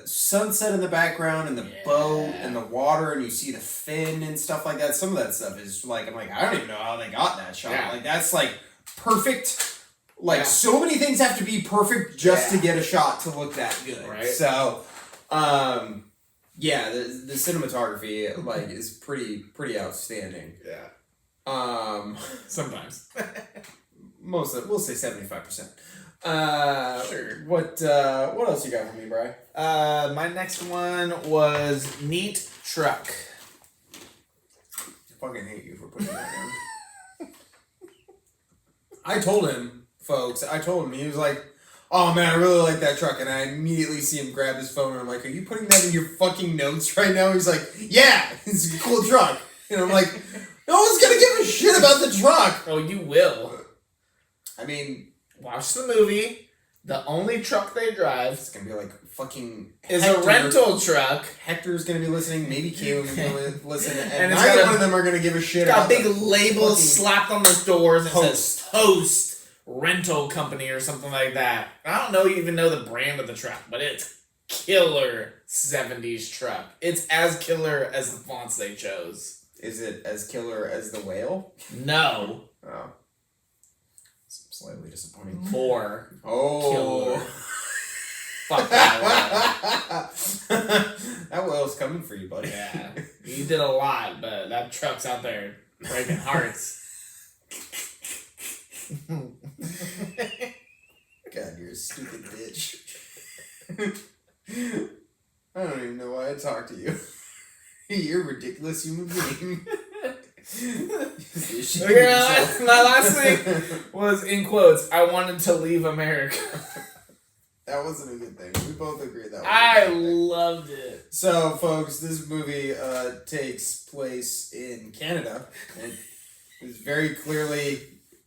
sunset in the background and the boat and the water, and you see the fin and stuff like that. Some of that stuff is like, I'm like, I don't even know how they got that shot. Yeah. Like that's like perfect. Like so many things have to be perfect just to get a shot to look that good. Right. So, the cinematography like is pretty outstanding. Yeah. Sometimes. Most of we'll say 75%. Sure. What else you got for me, Bri? My next one was Neat Truck. I fucking hate you for putting that down. I told him, folks. He was like, "Oh man, I really like that truck," and I immediately see him grab his phone, and I'm like, "Are you putting that in your fucking notes right now?" He's like, "Yeah, it's a cool truck," and I'm like, "No one's gonna give a shit about the truck." Oh, you will. I mean, watch the movie. The only truck they drive it's gonna be like fucking is Hector. a rental truck. Hector's gonna be listening. Maybe Caleb's gonna listen, and it's neither got one of them are gonna give a shit. It's got about big the labels fucking slapped on those doors and Host. says Host Rental Company or something like that. I don't know even know the brand of the truck, but it's killer 70s truck. It's as killer as the fonts they chose. Is it as killer as the whale? No. Oh. Slightly disappointing. More. Oh. Killer. Fuck that That whale's coming for you, buddy. Yeah. You did a lot, but that truck's out there breaking hearts. God, you're a stupid bitch. I don't even know why I talk to you. You're a ridiculous human being. Okay, my last thing was, in quotes, I wanted to leave America. That wasn't a good thing. We both agree that was I a good thing. loved it. So, folks, this movie takes place in Canada. It very clearly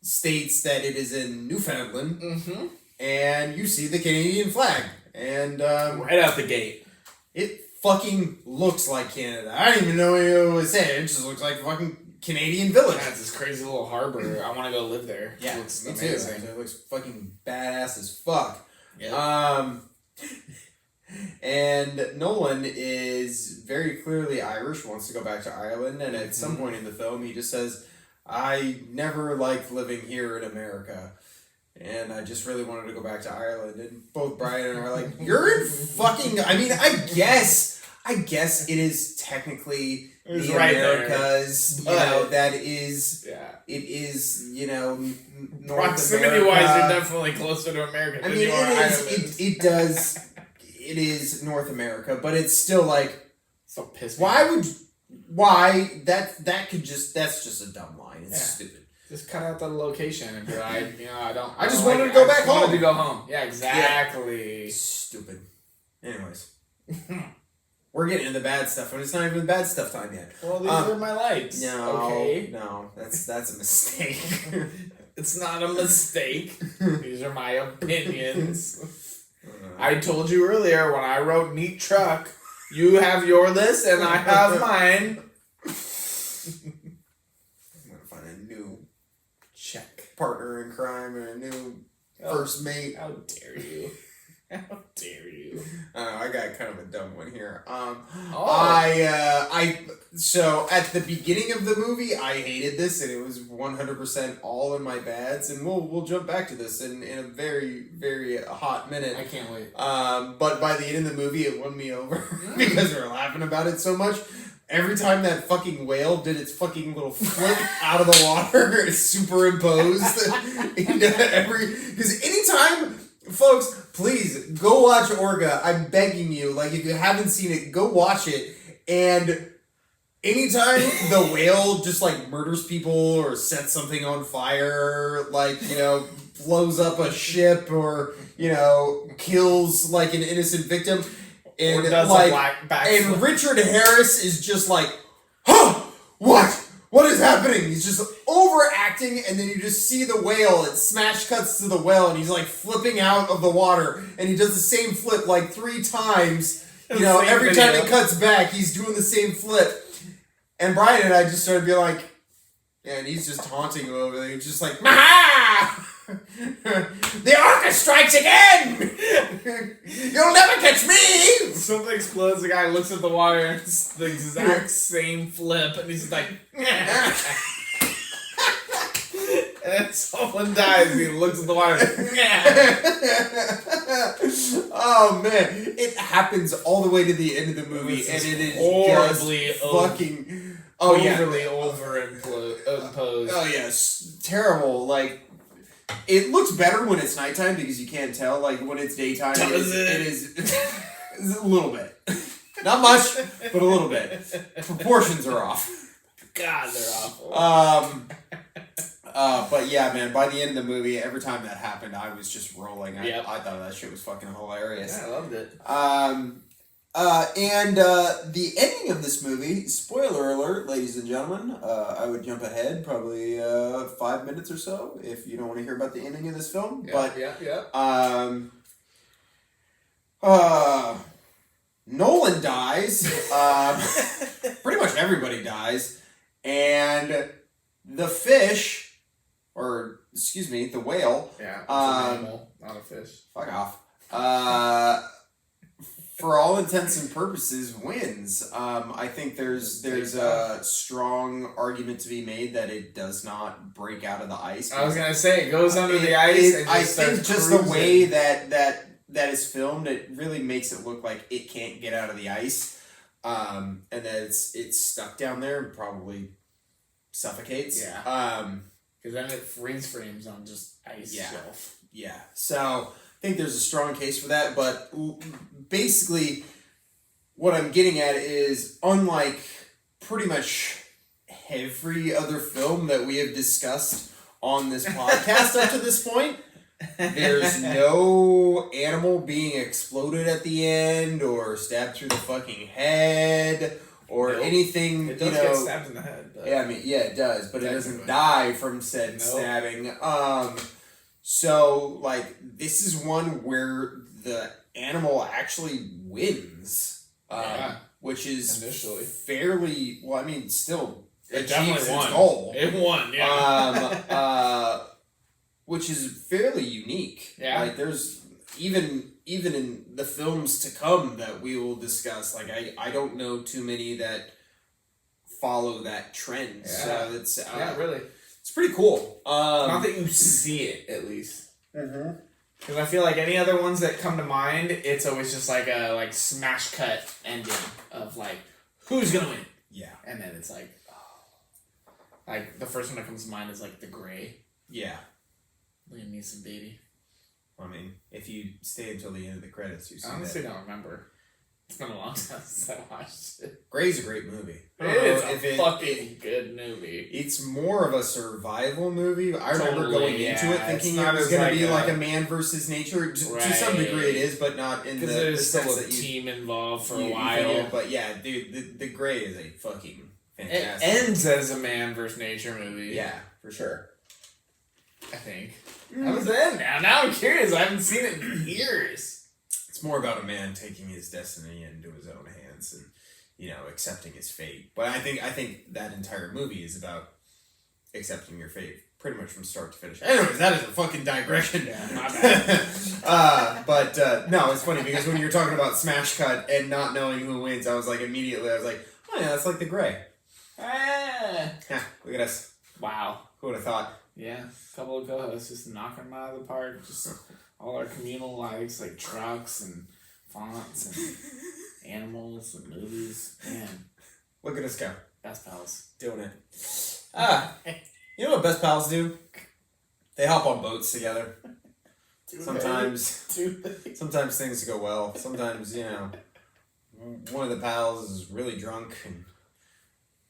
states that it is in Newfoundland. Mm-hmm. And you see the Canadian flag. And Right out the gate. it fucking looks like Canada. I don't even know what it was saying. It just looks like a fucking Canadian village. Yeah, it's this crazy little harbor. I want to go live there. Yeah, It looks me amazing. too. It looks fucking badass as fuck. Yeah. And Nolan is very clearly Irish, wants to go back to Ireland, and at some point in the film he just says, I never liked living here in America, and I just really wanted to go back to Ireland. And both Brian and I are like, you're in fucking, I mean, I guess it is technically It's the right there. Americas, you But- know, that is, Yeah. it is, you know, North Proximity-wise, America. you're definitely closer to America I than mean, you are Ireland. it is North America, but it's still like, So pissed me off. that's just a dumb line. It's stupid. Just cut out the location and be like, I just wanted to go back home. wanted to go home. Yeah, exactly. Stupid. Anyways. We're getting into the bad stuff, and it's not even bad stuff time yet. Well, these are my likes. No, Okay. no, that's a mistake. It's not a mistake. These are my opinions. I told you earlier when I wrote Neat Truck, you have your list and I have mine. I'm gonna find a new Check. partner in crime and a new first mate. How dare you? How dare you? I got kind of a dumb one here. Oh. I So at the beginning of the movie, I hated this, and it was 100% all in my bads. And we'll jump back to this in a very, very hot minute. I can't wait. But by the end of the movie, it won me over because we were laughing about it so much. Every time that fucking whale did its fucking little flip out of the water, it's superimposed into every. Because anytime, folks, please go watch Orca. I'm begging you. Like, if you haven't seen it, go watch it. And anytime the whale just like murders people or sets something on fire, like, blows up a ship or, kills like an innocent victim. And and Richard Harris is just like, huh, what is happening? He's just overacting, and then you just see the whale. It smash cuts to the whale, and he's like flipping out of the water, and he does the same flip like 3 times. Every time it cuts back, he's doing the same flip. And Brian and I just started being like, yeah, and he's just taunting him over there. He's just like, Maha! The Orca strikes again! You'll never catch me! Something explodes, the guy looks at the water, and it's the exact same flip, and he's like, and then someone dies, and he looks at the water, oh man, it happens all the way to the end of the movie, and it is horribly just fucking overly overimposed. Oh yes, terrible. Like, it looks better when it's nighttime because you can't tell. Like, when it's daytime, it is it's a little bit, not much, but a little bit. Proportions are off. God, they're awful. But yeah, man, by the end of the movie, every time that happened, I was just rolling. I thought that shit was fucking hilarious. Yeah, I loved it. And the ending of this movie, spoiler alert, ladies and gentlemen, I would jump ahead probably 5 minutes or so if you don't want to hear about the ending of this film. Nolan dies. Pretty much everybody dies. And the fish, or excuse me, the whale. Yeah, it's an animal, not a fish. Fuck off. For all intents and purposes, wins. I think there's a strong argument to be made that it does not break out of the ice. I was gonna say it goes under the ice. And I think just cruising. the way that is filmed, it really makes it look like it can't get out of the ice, and that it's stuck down there and probably suffocates. Yeah. Because then it freeze frames on just ice shelf. Yeah. So I think there's a strong case for that, but basically what I'm getting at is, unlike pretty much every other film that we have discussed on this podcast up to this point, there's no animal being exploded at the end or stabbed through the fucking head or anything. It does get stabbed in the head. But yeah, I mean, yeah, it does, but it doesn't die from said stabbing. So, like, this is one where the animal actually wins, which is initially fairly, well, I mean, still it achieves definitely won. its goal. It won, yeah. Which is fairly unique. Yeah. Like, there's even in the films to come that we will discuss, like, I don't know too many that follow that trend. Yeah. So it's really. It's pretty cool. Not that you see it, at least. Mm-hmm. Because I feel like any other ones that come to mind, it's always just like a smash cut ending of like, who's gonna win? Yeah. And then it's like, like the first one that comes to mind is like The Gray. Yeah. Liam Neeson, baby. I mean, if you stay until the end of the credits, you see I honestly that. don't remember. It's been a long time since I watched it. Gray's a great movie. It is a fucking good movie. It's more of a survival movie. I remember going into it thinking it was going to be like a man versus nature. To some degree it is, but not in the there's sense still a that team involved for a you while. but yeah, dude, the Gray is a fucking fantastic. It ends as a man versus nature movie. Yeah, for sure. I think. How does it end now? Now I'm curious. I haven't seen it in years. It's more about a man taking his destiny into his own hands and, accepting his fate. But I think that entire movie is about accepting your fate pretty much from start to finish. Anyways, that is a fucking digression. Yeah, my bad. But no, it's funny because when you're talking about smash cut and not knowing who wins, I was like, Oh yeah, that's like the gray. Ah. Look at us. Wow. Who would have thought? Yeah, a couple of co-hosts just knocking them out of the park. Just all our communal likes, like trucks and fonts and animals and movies. Man, Look at us go. best pals. Doing it. You know what best pals do? They hop on boats together. Sometimes things go well. Sometimes, one of the pals is really drunk and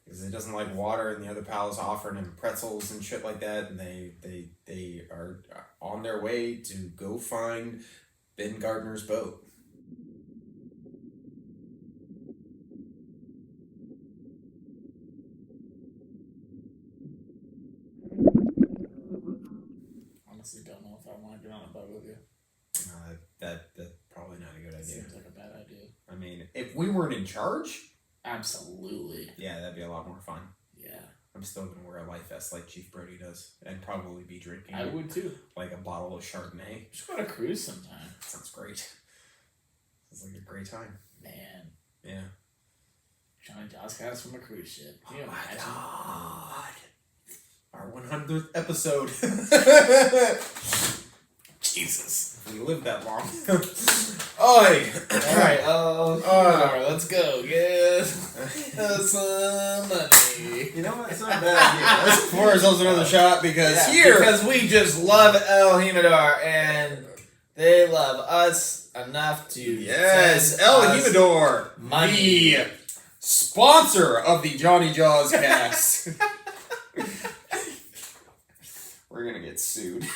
because he doesn't like water, and the other pal is offering him pretzels and shit like that, and they are on their way to go find Ben Gardner's boat. Honestly, don't know if I want to get on a boat with you. That's probably not a good idea. Seems like a bad idea. I mean, if we weren't in charge, Absolutely. yeah, that'd be a lot more fun. Yeah. I'm still gonna wear a life vest like Chief Brody does, and probably be drinking. I would too. Like a bottle of Chardonnay. We should go on a cruise sometime. Sounds great. Sounds like a great time. Man. Yeah. Jony Jawscast from a cruise ship. Can you imagine? God. Our 100th episode. Jesus. We lived that long. Oi! Alright, let's go. Get some money. You know what? It's not a bad idea. Let's pour ourselves another shot because because we just love El Jimador and they love us enough to Yes, send El us Jimador, money. the sponsor of the Johnny Jawscast. We're gonna get sued.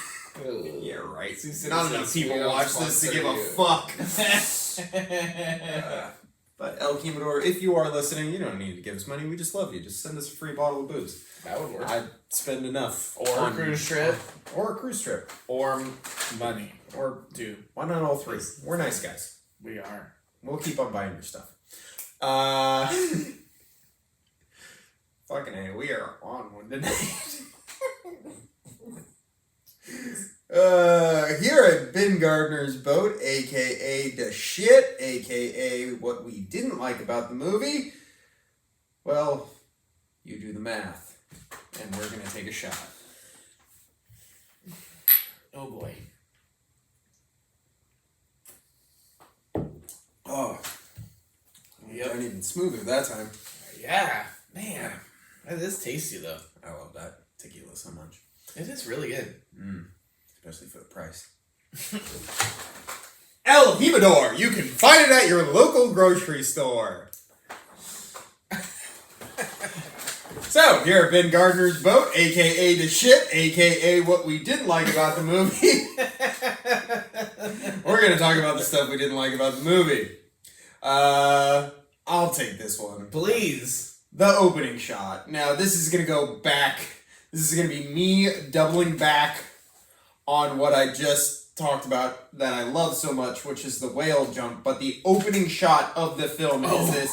Yeah, right. Not enough people watch this to give a fuck. But El Jimador, if you are listening, you don't need to give us money. We just love you. Just send us a free bottle of booze. That would work. I'd spend enough. Or a cruise trip. Or a cruise trip. Or money. Or Dude, why not all three? We're nice guys. we are. We'll keep on buying your stuff. Fucking A, we are on one tonight. Here at Ben Gardner's boat, aka the shit, aka what we didn't like about the movie. Well, you do the math, and we're gonna take a shot. Oh boy. Oh, Yep. not even smoother that time. Yeah. Man. That is tasty though. I love that tequila so much. It is really good. Especially for the price. El Jimador! You can find it at your local grocery store. So, here at Ben Gardner's boat, aka the shit, aka what we didn't like about the movie. We're gonna talk about the stuff we didn't like about the movie. I'll take this one. Please. The opening shot. Now, this is gonna go back. This is gonna be me doubling back on what I just talked about that I love so much, which is the whale jump. But the opening shot of the film is this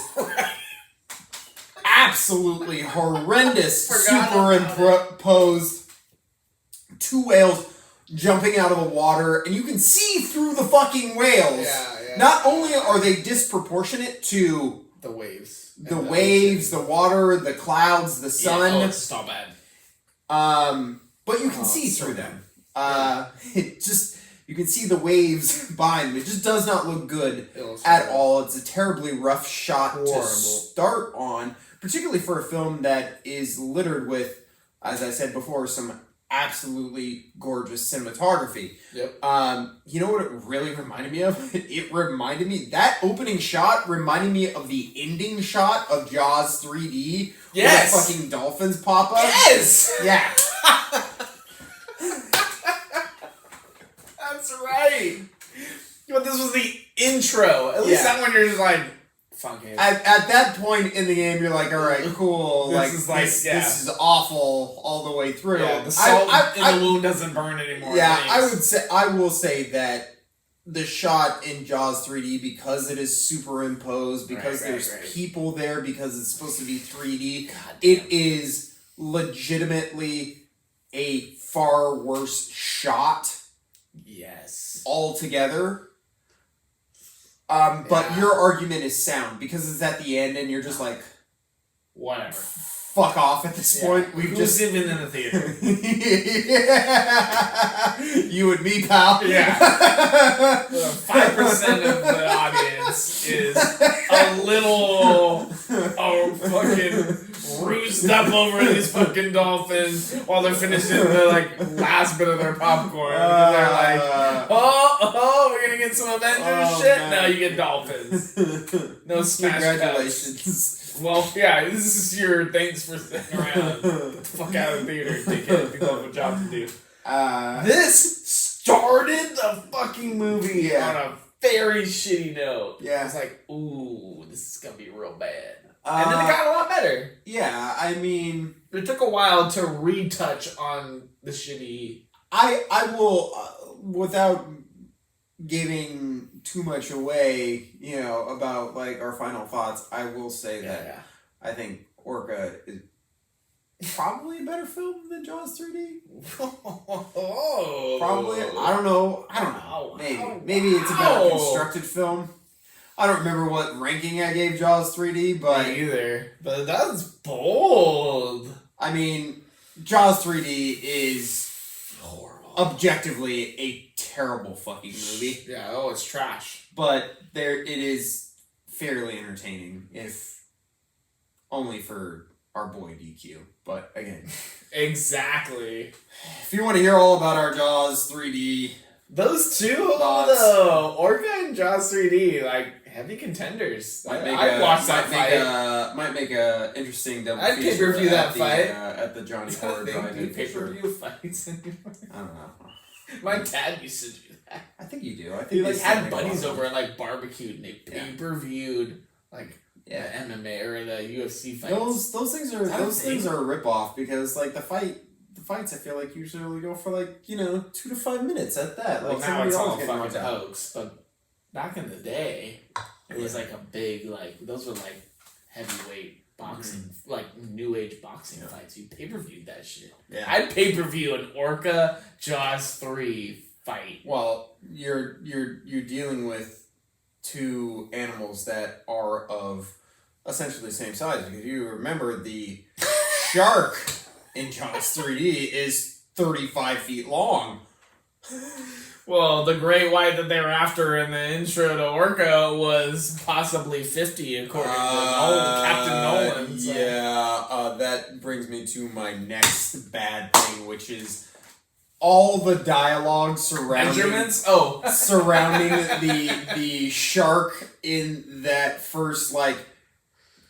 absolutely horrendous superimposed two whales jumping out of the water, and you can see through the fucking whales. Yeah. Not only are they disproportionate to The waves. the waves, the water, the clouds, the sun. Yeah, it's all bad. But you can see through them. You can see the waves behind them. It just does not look good at all. It's a terribly rough shot to start on, particularly for a film that is littered with, as I said before, some absolutely gorgeous cinematography. Yep. You know what it really reminded me of? That opening shot reminded me of the ending shot of Jaws 3D. Yes! Where the fucking dolphins pop up. Yes! Yeah. That's right. But this was the intro. At least that one you're just like, fuck it. At that point in the game, you're like, all right, cool. This is awful all the way through. Yeah, the salt in the wound doesn't burn anymore. Yeah, I will say that the shot in Jaws 3D, because it is superimposed, because there's people there, because it's supposed to be 3D, it is legitimately a far worse shot. Yes. Altogether. But your argument is sound because it's at the end and you're just like, Whatever. fuck off at this point. We've Who's just even in the theater? You and me, pal. Yeah. 5% of the audience is a little fucking roosed up over these fucking dolphins while they're finishing the last bit of their popcorn. They're like, oh, we're gonna get some Avengers shit. Man. No, you get dolphins. No smash Congratulations. cuts. Well, yeah, this is your thanks for sitting around. Get the fuck out of the theater, dickhead. People have a job to do. This started the fucking movie on a very shitty note. Yeah. I was like, ooh, this is gonna be real bad. And then it got a lot better. Yeah, I mean, It took a while to retouch on the shitty. I will, without giving too much away, about our final thoughts, I will say that I think Orca is probably a better film than Jaws 3D. Oh. Probably. I don't know. Maybe it's a better constructed film. I don't remember what ranking I gave Jaws 3D, but Me either. But that's bold. I mean, Jaws 3D is Horrible. objectively a terrible fucking movie, Yeah. It's trash. but it is fairly entertaining, if only for our boy DQ. But again, Exactly. if you want to hear all about our Jaws 3D, Those two, Thoughts? though, Orca and Jaws 3D, heavy contenders. I'd watch that fight. Might make a interesting double I'd feature pay-per-view that at the, fight. at the Johnny Horror They Drive-In do for sure. pay-per-view fights anymore. I don't know. My dad used to do that. I think you do. I think He they still had make buddies a lot over and barbecued and they Yeah. pay-per-viewed of- the MMA or the UFC fights. Those things are Is that a things thing? are a rip off because the fights I feel like usually only go for 2 to 5 minutes at that. Well, now somebody it's all else getting fucking knocked out. hoax, but back in the day, it was a big those were heavyweight boxing, new age boxing fights. You pay-per-viewed that shit. Yeah. I'd pay-per-view an Orca Jaws 3 fight. Well, you're dealing with two animals that are of essentially the same size, because you remember the shark in Jaws 3D is 35 feet long. Well, the great white that they were after in the intro to Orca was possibly 50, according to Captain Nolan. So. Yeah, that brings me to my next bad thing, which is all the dialogue surrounding Measurements? Oh. surrounding the shark in that first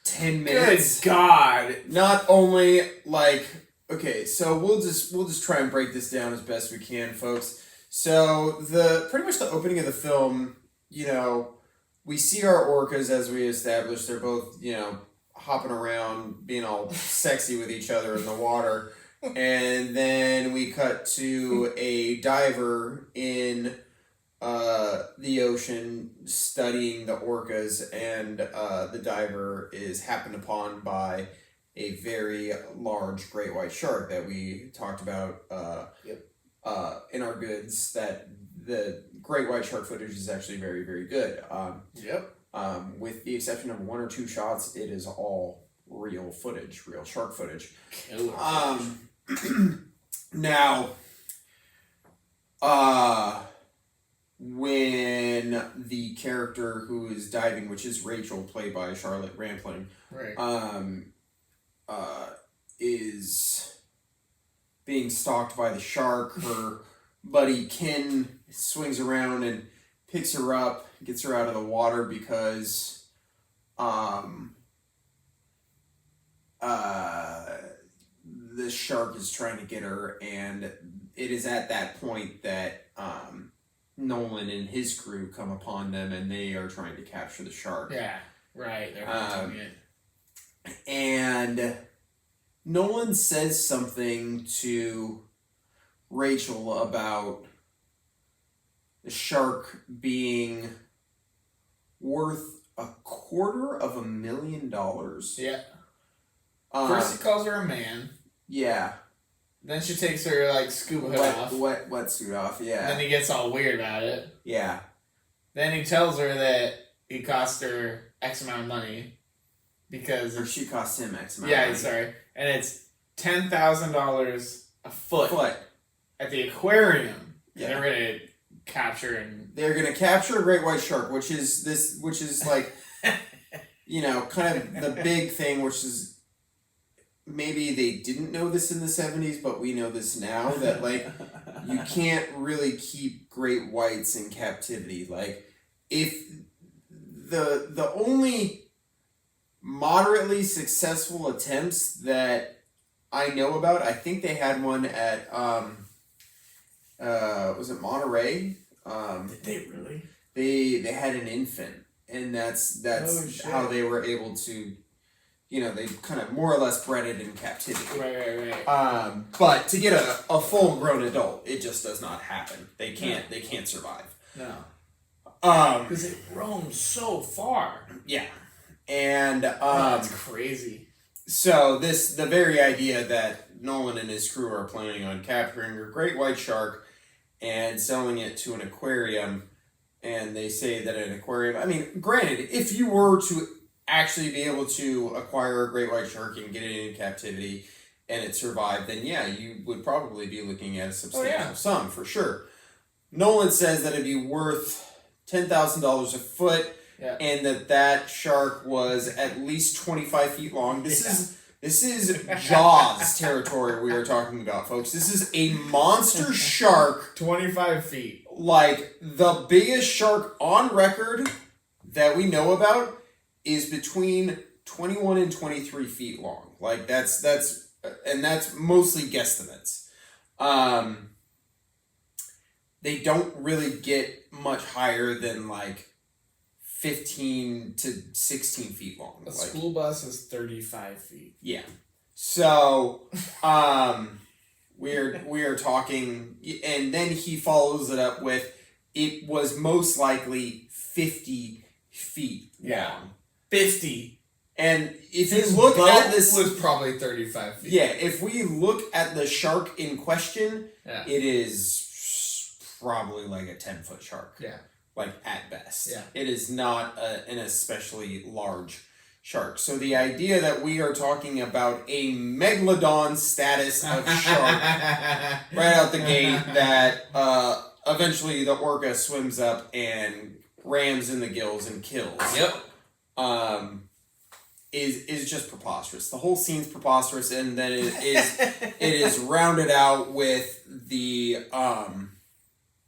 10 minutes. Good God. Not only okay, so we'll just try and break this down as best we can, folks. So pretty much the opening of the film, we see our orcas, as we established. They're both hopping around, being all sexy with each other in the water. And then we cut to a diver in the ocean studying the orcas, and the diver is happened upon by a very large great white shark that we talked about in our goods, that the great white shark footage is actually very, very good. With the exception of 1 or 2 shots, it is all real footage, real shark footage. Now, when the character who is diving, which is Rachel, played by Charlotte Rampling, Right. is being stalked by the shark, her buddy Ken swings around and picks her up, gets her out of the water because the shark is trying to get her, and it is at that point that Nolan and his crew come upon them, and they are trying to capture the shark. Yeah, right. They're hunting it. And Nolan says something to Rachel about the shark being worth $250,000. Yeah. First he calls her a man. Yeah. Then she takes her scuba hood off. Wetsuit off, yeah. Then he gets all weird about it. Yeah. Then he tells her that he cost her X amount of money. because Or she costs him X amount. yeah, sorry, and it's $10,000 a foot at the aquarium. Yeah. They're gonna capture and They're gonna capture a great white shark, which is like, kind of the big thing, which is maybe they didn't know this in the 70s, but we know this now, that like you can't really keep great whites in captivity. Like, if the only moderately successful attempts that I know about, I think they had one at was it Monterey? did they really? They had an infant, and that's how they were able to, they kind of more or less bred it in captivity. Right. But to get a full grown adult, it just does not happen. They can't survive. No. Because it roams so far. Yeah. And That's crazy. So the very idea that Nolan and his crew are planning on capturing a great white shark and selling it to an aquarium, and they say that an aquarium, I mean, granted, if you were to actually be able to acquire a great white shark and get it in captivity and it survived, then yeah, you would probably be looking at a substantial sum for sure. Nolan says that it'd be worth $10,000 a foot, and that shark was at least 25 feet long. This is Jaws territory we are talking about, folks. This is a monster shark. 25 feet. Like, the biggest shark on record that we know about is between 21 and 23 feet long. Like, that's mostly guesstimates. They don't really get much higher than, like, 15 to 16 feet long. A school bus is 35 feet. Yeah. So, we are talking, and then he follows it up with, it was most likely 50 feet long. 50. And if you look at this, was probably 35 feet. Yeah, if we look at the shark in question, it is probably like a 10-foot shark. Yeah. Like, at best. Yeah. It is not an especially large shark. So the idea that we are talking about a megalodon status of shark right out the gate, that eventually the orca swims up and rams in the gills and kills. Yep. Is just preposterous. The whole scene's preposterous, and then it is rounded out with the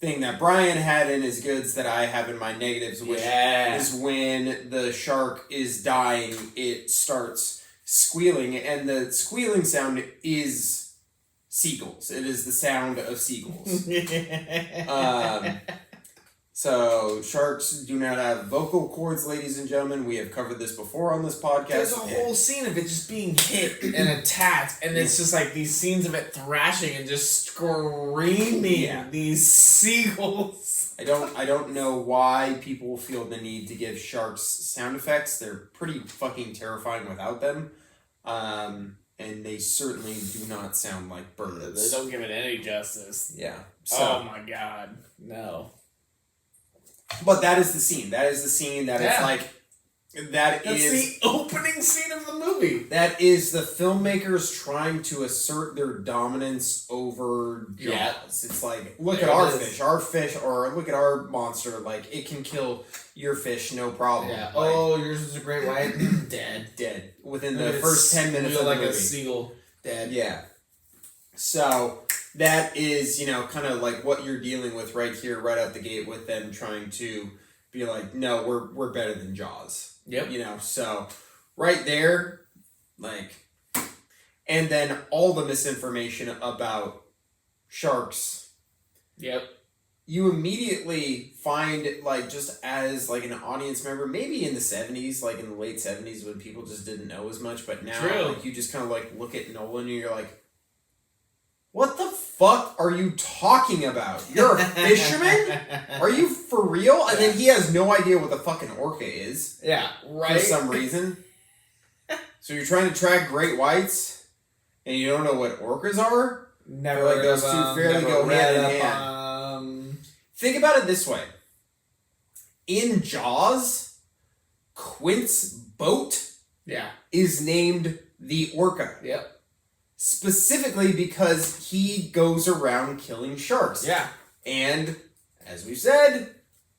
thing that Brian had in his goods that I have in my negatives, which is when the shark is dying, it starts squealing, and the squealing sound is seagulls. It is the sound of seagulls. So, sharks do not have vocal cords, ladies and gentlemen. We have covered this before on this podcast. There's a whole scene of it just being hit and attacked, and it's just like these scenes of it thrashing and just screaming these seagulls. I don't know why people feel the need to give sharks sound effects. They're pretty fucking terrifying without them. And they certainly do not sound like birds. They don't give it any justice. Yeah. So, oh my god. No. But that is the scene. That is the scene that it's like... That's the opening scene of the movie. That is the filmmakers trying to assert their dominance over Jaws. Yeah. It's like, look at our fish, or look at our monster. Like, it can kill your fish, no problem. Yeah. Like, oh, yours is a great white. Dead. Within the first 10 minutes of the movie. Like a seagull. Dead. Yeah. So... that is, kind of like what you're dealing with right here, right out the gate, with them trying to be like, no, we're better than Jaws. Yep. So right there, like, and then all the misinformation about sharks. Yep. You immediately find, like, just as, like, an audience member, maybe in the 70s, like, in the late 70s when people just didn't know as much, but now, like, you just kind of, like, look at Nolan and you're like, what the fuck are you talking about? You're a fisherman? Are you for real? And then he has no idea what the fucking orca is. Yeah, right. For some reason. So you're trying to track great whites, and you don't know what orcas are? Never like those two fairly go hand in hand. Think about it this way. In Jaws, Quint's boat is named the Orca. Yep. Specifically because he goes around killing sharks. Yeah. And, as we've said,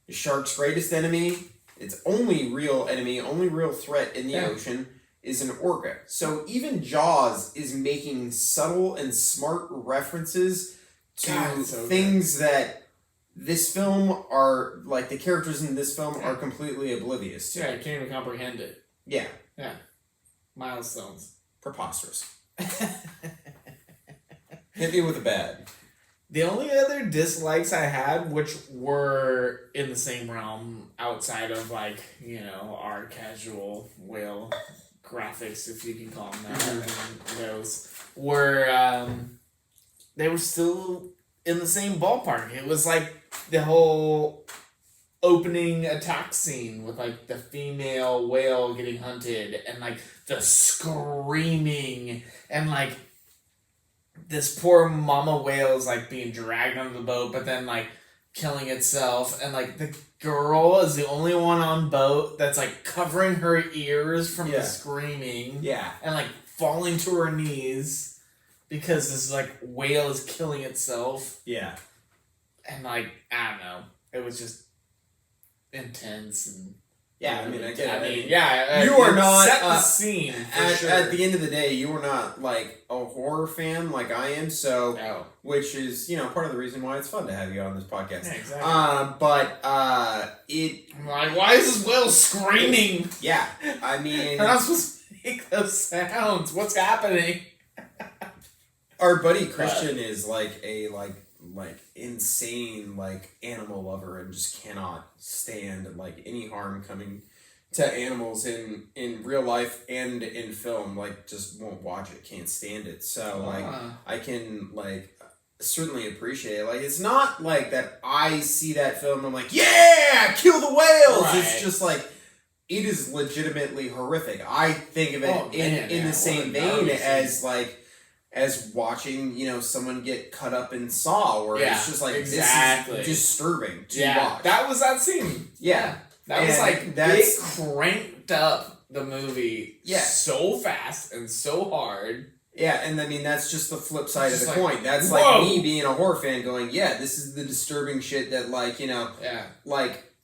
the shark's greatest enemy, its only real enemy, only real threat in the ocean, is an orca. So even Jaws is making subtle and smart references to things that this film are, like, the characters in this film are completely oblivious to. Yeah, I can't even comprehend it. Yeah. Yeah. Milestones. Preposterous. Hit me with a bad. The only other dislikes I had, which were in the same realm outside of, like, you know, our casual whale graphics, if you can call them that, and those were, they were still in the same ballpark. It was like the whole opening attack scene with, like, the female whale getting hunted and, like, the screaming and, like, this poor mama whale is, like, being dragged onto the boat, but then, like, killing itself, and, like, the girl is the only one on boat that's, like, covering her ears from the screaming. Yeah. And, like, falling to her knees because this, like, whale is killing itself. Yeah. And, like, I don't know. It was just intense and... Yeah, I mean, I get it. You are not set the scene at the end of the day. You are not like a horror fan like I am, so which is part of the reason why it's fun to have you on this podcast. Yeah, exactly. But I'm like, why is this whale screaming? Yeah, I mean, they're not supposed to make those sounds. What's happening? Our buddy Christian is like a insane animal lover and just cannot stand any harm coming to animals in real life and in film. Just won't watch it, can't stand it. So I can certainly appreciate it. It's not that I see that film and I'm like, yeah, kill the whales. Right. It's just it is legitimately horrific. I think of it in the same vein as watching, someone get cut up in Saw, where it's just exactly. This is disturbing to watch. That was that scene. Yeah. That was it cranked up the movie so fast and so hard. Yeah, and I mean, that's just the flip side of the coin. That's me being a horror fan going, yeah, this is the disturbing shit that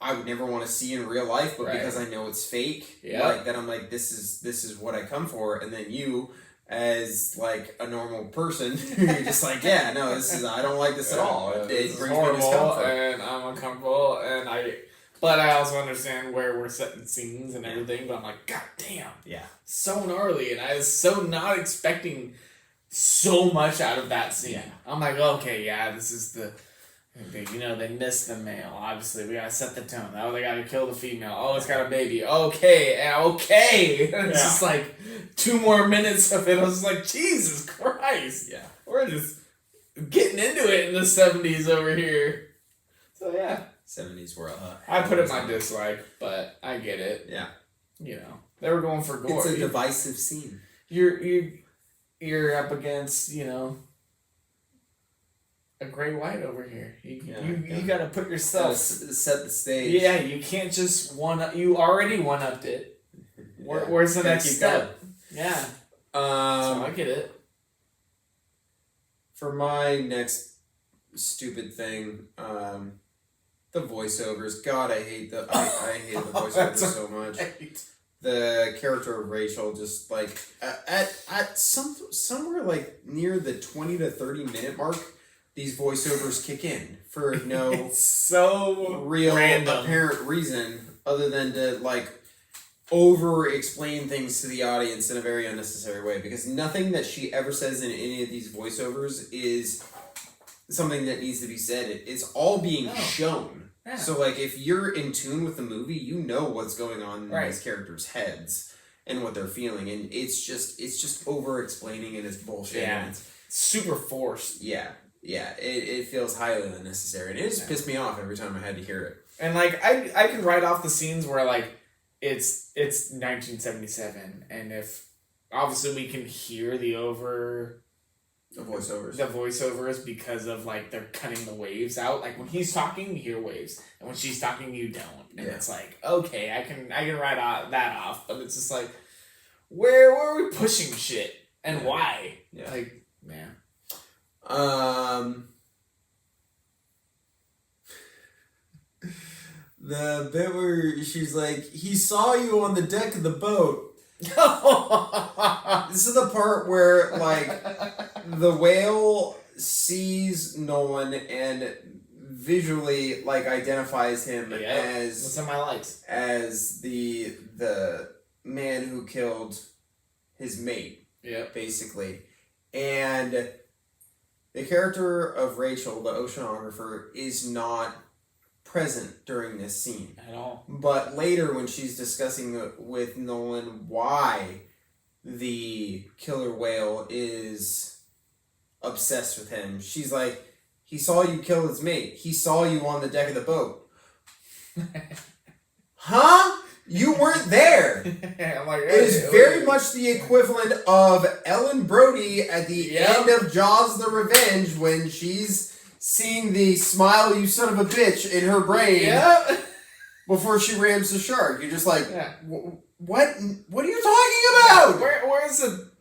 I would never want to see in real life, but because I know it's fake, that I'm this is what I come for, and then you, as a normal person, you're just I don't like this at all. It brings me discomfort, and I'm uncomfortable, but I also understand where we're setting scenes and everything. But I'm like, god damn, so gnarly, and I was so not expecting so much out of that scene. Yeah. I'm like, okay, this is the. They missed the male. Obviously, we gotta set the tone. Oh, they gotta kill the female. Oh, it's got a baby. Okay. It's just 2 more minutes of it. I was like, Jesus Christ. Yeah. We're just getting into it in the 70s over here. So, 70s were I put it my dislike, but I get it. Yeah. They were going for gore. It's a divisive scene. You're up against, a gray white over here. You gotta put yourself... set the stage. Yeah, you can't just one-up... You already one-upped it. Where's the next step? Yeah. So I get it. For my next stupid thing, the voiceovers. God, I hate the voiceovers so much. Right. The character of Rachel just at somewhere near the 20 to 30 minute mark, these voiceovers kick in for no it's so real random. Apparent reason other than to over explain things to the audience in a very unnecessary way, because nothing that she ever says in any of these voiceovers is something that needs to be said. It's all being shown. Yeah. So if you're in tune with the movie, you know what's going on in these characters' heads and what they're feeling, and it's just over explaining and it's bullshit. Yeah. And it's super forced. Yeah. Yeah, it feels highly unnecessary, and it just pissed me off every time I had to hear it. And I can write off the scenes where it's 1977, and if obviously we can hear the voiceovers because of they're cutting the waves out. When he's talking, you hear waves, and when she's talking, you don't. And it's okay, I can write that off, but it's just where are we pushing shit and why? Yeah. Like, man. The bit where she's like, he saw you on the deck of the boat. This is the part where, like, the whale sees Nolan and visually, like, identifies him as... That's on my likes. As the man who killed his mate. Yep. Basically. And the character of Rachel, the oceanographer, is not present during this scene At all. But later, when she's discussing with Nolan why the killer whale is obsessed with him, she's like, he saw you kill his mate. He saw you on the deck of the boat. Huh? You weren't there. I'm like, It is very much the equivalent of Ellen Brody at the end of Jaws the Revenge when she's seeing the smile you son of a bitch in her brain before she rams the shark. You're just like, what are you talking about? Where's the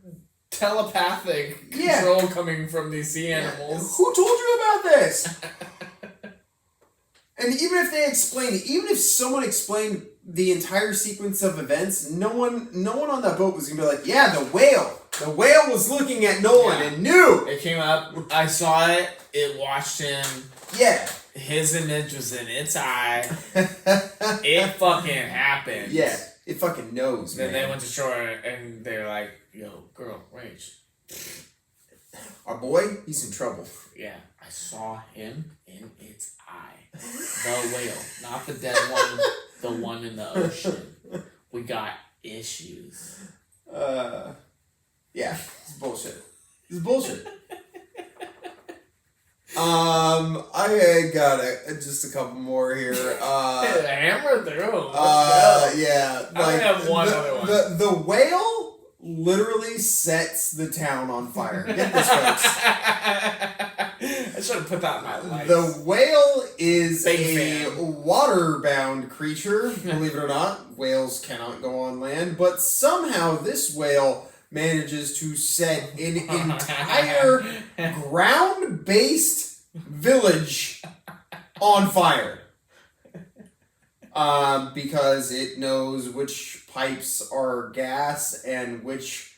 telepathic control coming from these sea animals? Who told you about this? And even if they explained it, even if someone explained the entire sequence of events, no one on that boat was gonna be like, yeah, the whale was looking at Nolan and knew. It came up, I saw it, it watched him. Yeah. His image was in its eye. It fucking happened. Yeah, it fucking knows, then man. they went to shore and they were like, yo, girl, Rach. Our boy, he's in trouble. Yeah, I saw him in its eye. The whale, not the dead one, the one in the ocean. We got issues. Yeah, it's bullshit. It's bullshit. I got just a couple more here. Hammer through. Yeah. I have one other one. The whale literally sets the town on fire. Get this, folks. I should have put that in my life. The whale is Big a water-bound creature. Believe it or not, whales cannot go on land, but somehow this whale manages to set an entire ground-based village on fire. Because it knows which pipes are gas and which,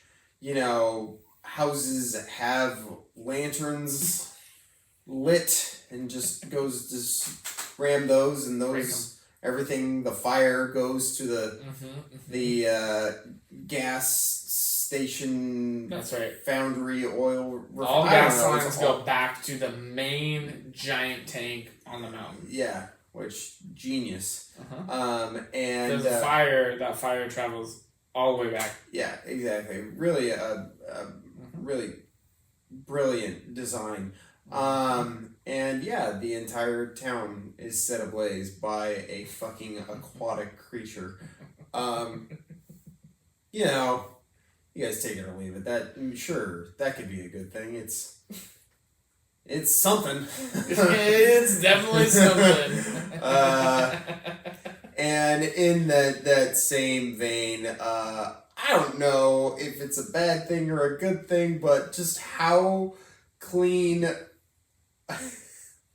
houses have lanterns lit, and just goes to ram those, and those everything, the fire goes to the gas station. That's right. Foundry oil. All gas lines go back to the main giant tank on the mountain. Yeah, which genius. And There's a fire. That fire travels all the way back. Yeah, exactly. Really, really brilliant design. And yeah, the entire town is set ablaze by a fucking aquatic creature. You guys take it or leave it. That could be a good thing. It's something. It's definitely something. And in that same vein, I don't know if it's a bad thing or a good thing, but just how clean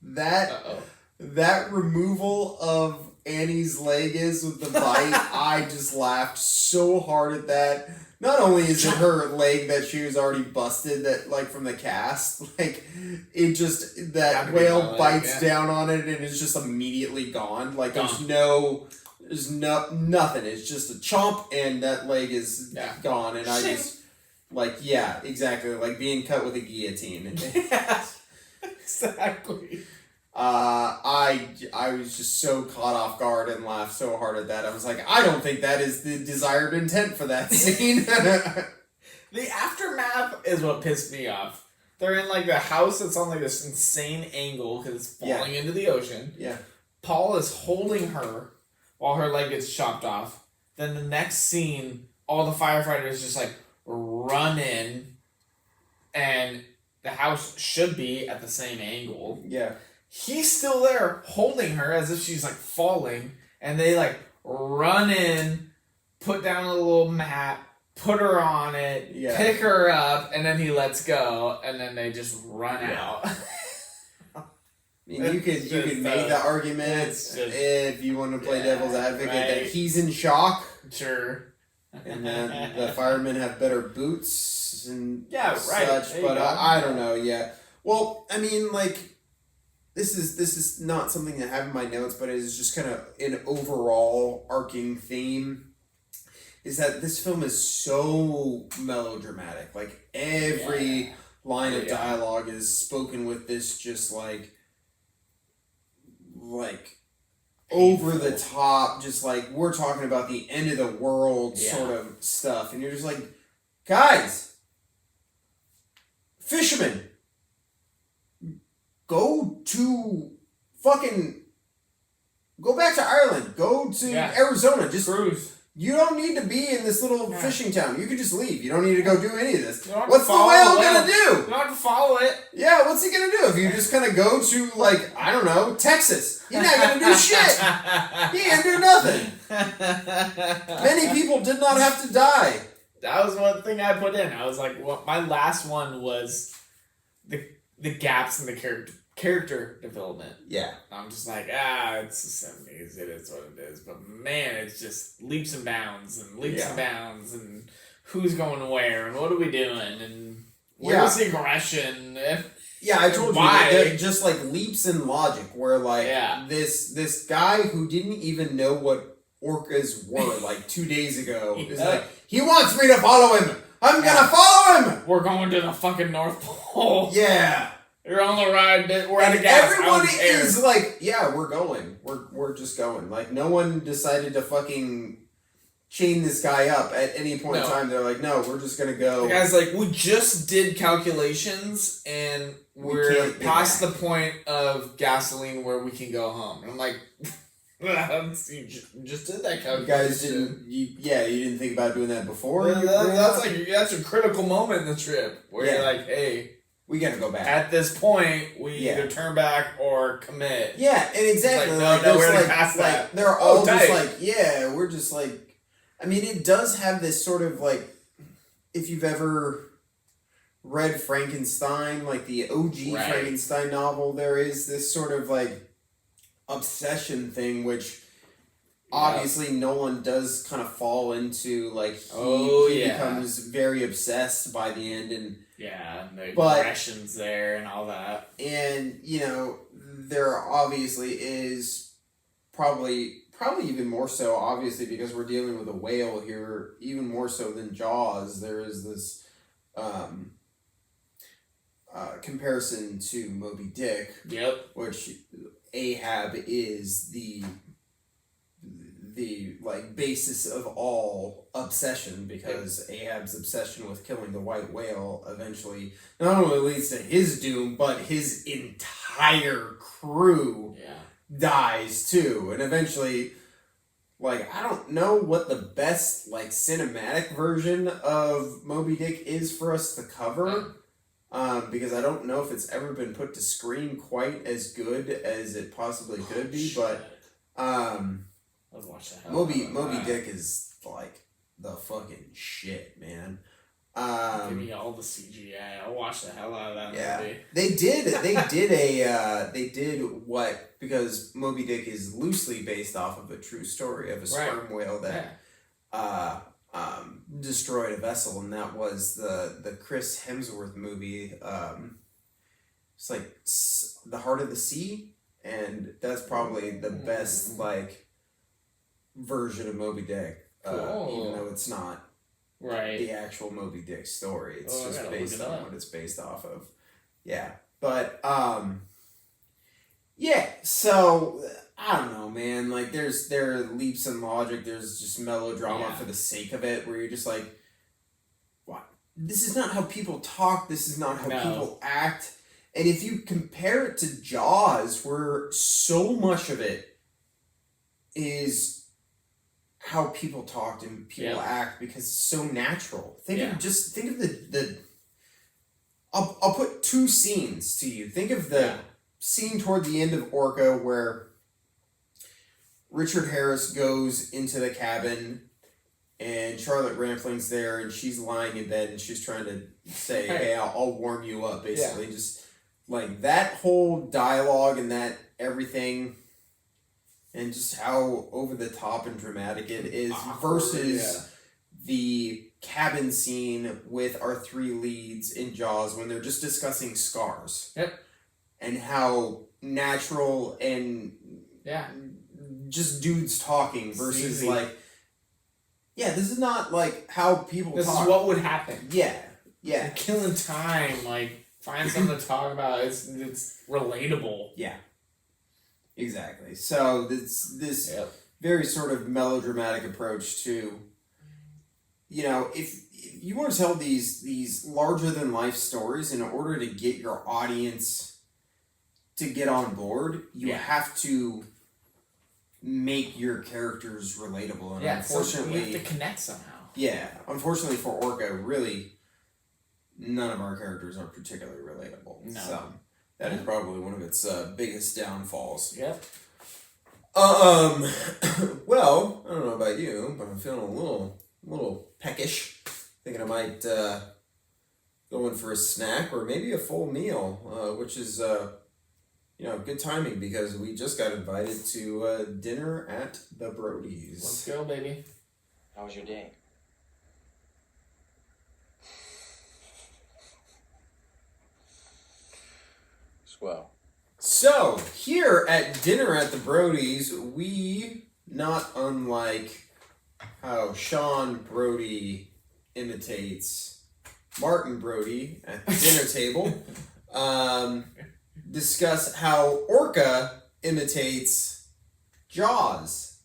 that removal of Annie's leg is with the bite. I just laughed so hard at that. Not only is it her leg that she was already busted, that from the cast, it just, that whale bites down on it and it's just immediately gone. There's nothing. It's just a chomp and that leg is gone. And I just, exactly, like being cut with a guillotine. Exactly. I was just so caught off guard and laughed so hard at that. I was like, I don't think that is the desired intent for that scene. The aftermath is what pissed me off. They're in the house that's on this insane angle because it's falling into the ocean. Yeah. Paul is holding her while her leg gets chopped off. Then the next scene, all the firefighters just run in, and the house should be at the same angle. Yeah. He's still there holding her as if she's falling, and they run in, put down a little mat, put her on it, Yeah. pick her up, and then he lets go, and then they just run out. I mean, you could make the argument if you want to play devil's advocate that he's in shock. Sure. And then the firemen have better boots and such, There but you go. I don't know. Yeah. Well, I mean, like, this is not something that I have in my notes, but it is just kind of an overall arcing theme. Is that this film is so melodramatic. Like, every line of dialogue is spoken with this just like over the top, just like we're talking about the end of the world sort of stuff, and you're just like, guys, fishermen, go back to Ireland, go to Arizona, just cruise. You don't need to be in this little fishing town. You can just leave. You don't need to go do any of this. What's the whale gonna do? You don't have to follow it. Yeah, what's he gonna do if you just kind of go to, like, I don't know, Texas? He's not gonna do shit. He ain't gonna do nothing. Many people did not have to die. That was one thing I put in. I was like, well, my last one was the gaps in the character development. Yeah. I'm just like, it's the 70s. It is what it is. But man, it's just leaps and bounds and who's going where and what are we doing and where's the aggression and I told why? you that just like leaps in logic where like this guy who didn't even know what orcas were like 2 days ago is like, he wants me to follow him. I'm gonna follow him. We're going to the fucking North Pole. Yeah. You're on the ride. We're at a gas. Everyone is like, we're going. We're just going. Like, no one decided to fucking chain this guy up at any point in time. They're like, no, we're just gonna go. The guy's like, we just did calculations and we're past the point of gasoline where we can go home. And I'm like, you just did that calculation. You guys didn't. You didn't think about doing that before. That's a critical moment in the trip where you're like, hey. We gotta go back. At this point, we either turn back or commit. Yeah, and exactly. It's like, we're past that. They're all just like, we're just like. I mean, it does have this sort of like, if you've ever read Frankenstein, like the OG Frankenstein novel, there is this sort of like obsession thing, which obviously Nolan does kind of fall into. Like, he becomes very obsessed by the end, and the aggression's there and all that. And, there obviously is probably even more so, obviously, because we're dealing with a whale here, even more so than Jaws, there is this comparison to Moby Dick. Yep. Which Ahab is the like basis of all obsession, because Ahab's obsession with killing the white whale eventually not only leads to his doom, but his entire crew dies too. And eventually, like, I don't know what the best like cinematic version of Moby Dick is for us to cover. Because I don't know if it's ever been put to screen quite as good as it possibly could be, but I'd watch the hell Moby Dick is like the fucking shit, man. Give me all the CGI. I'll watch the hell out of that movie. They did what, because Moby Dick is loosely based off of a true story of a sperm whale that destroyed a vessel, and that was the Chris Hemsworth movie. It's like The Heart of the Sea, and that's probably the best like version of Moby Dick, even though it's not the actual Moby Dick story. It's just based on what it's based off of. Yeah, but so I don't know, man. Like, there are leaps in logic. There's just melodrama for the sake of it, where you're just like, what? This is not how people talk. This is not how people act. And if you compare it to Jaws, where so much of it is how people talked and people act, because it's so natural. Think of the I'll put two scenes to you. Think of the scene toward the end of Orca where Richard Harris goes into the cabin and Charlotte Rampling's there, and she's lying in bed, and she's trying to say, "Hey, I'll warm you up," basically. Just like that whole dialogue and that everything, and just how over the top and dramatic it is versus the cabin scene with our three leads in Jaws when they're just discussing scars. Yep. And how natural and just dudes talking versus like, this is not like how people talk. This is what would happen. Yeah. You're killing time. Like, find something to talk about. It's relatable. Yeah. Exactly. So this very sort of melodramatic approach to, if you want to tell these larger than life stories in order to get your audience to get on board, you have to make your characters relatable. And unfortunately, you have to connect somehow. Yeah. Unfortunately for Orca, really, none of our characters are particularly relatable. No. So that is probably one of its biggest downfalls. Yep. Well, I don't know about you, but I'm feeling a little peckish. Thinking I might go in for a snack or maybe a full meal, which is good timing because we just got invited to dinner at the Brodies. Let's go, baby. How was your day? Swell. So, here at dinner at the Brodies, we, not unlike how Sean Brody imitates Martin Brody at the dinner table, discuss how Orca imitates Jaws.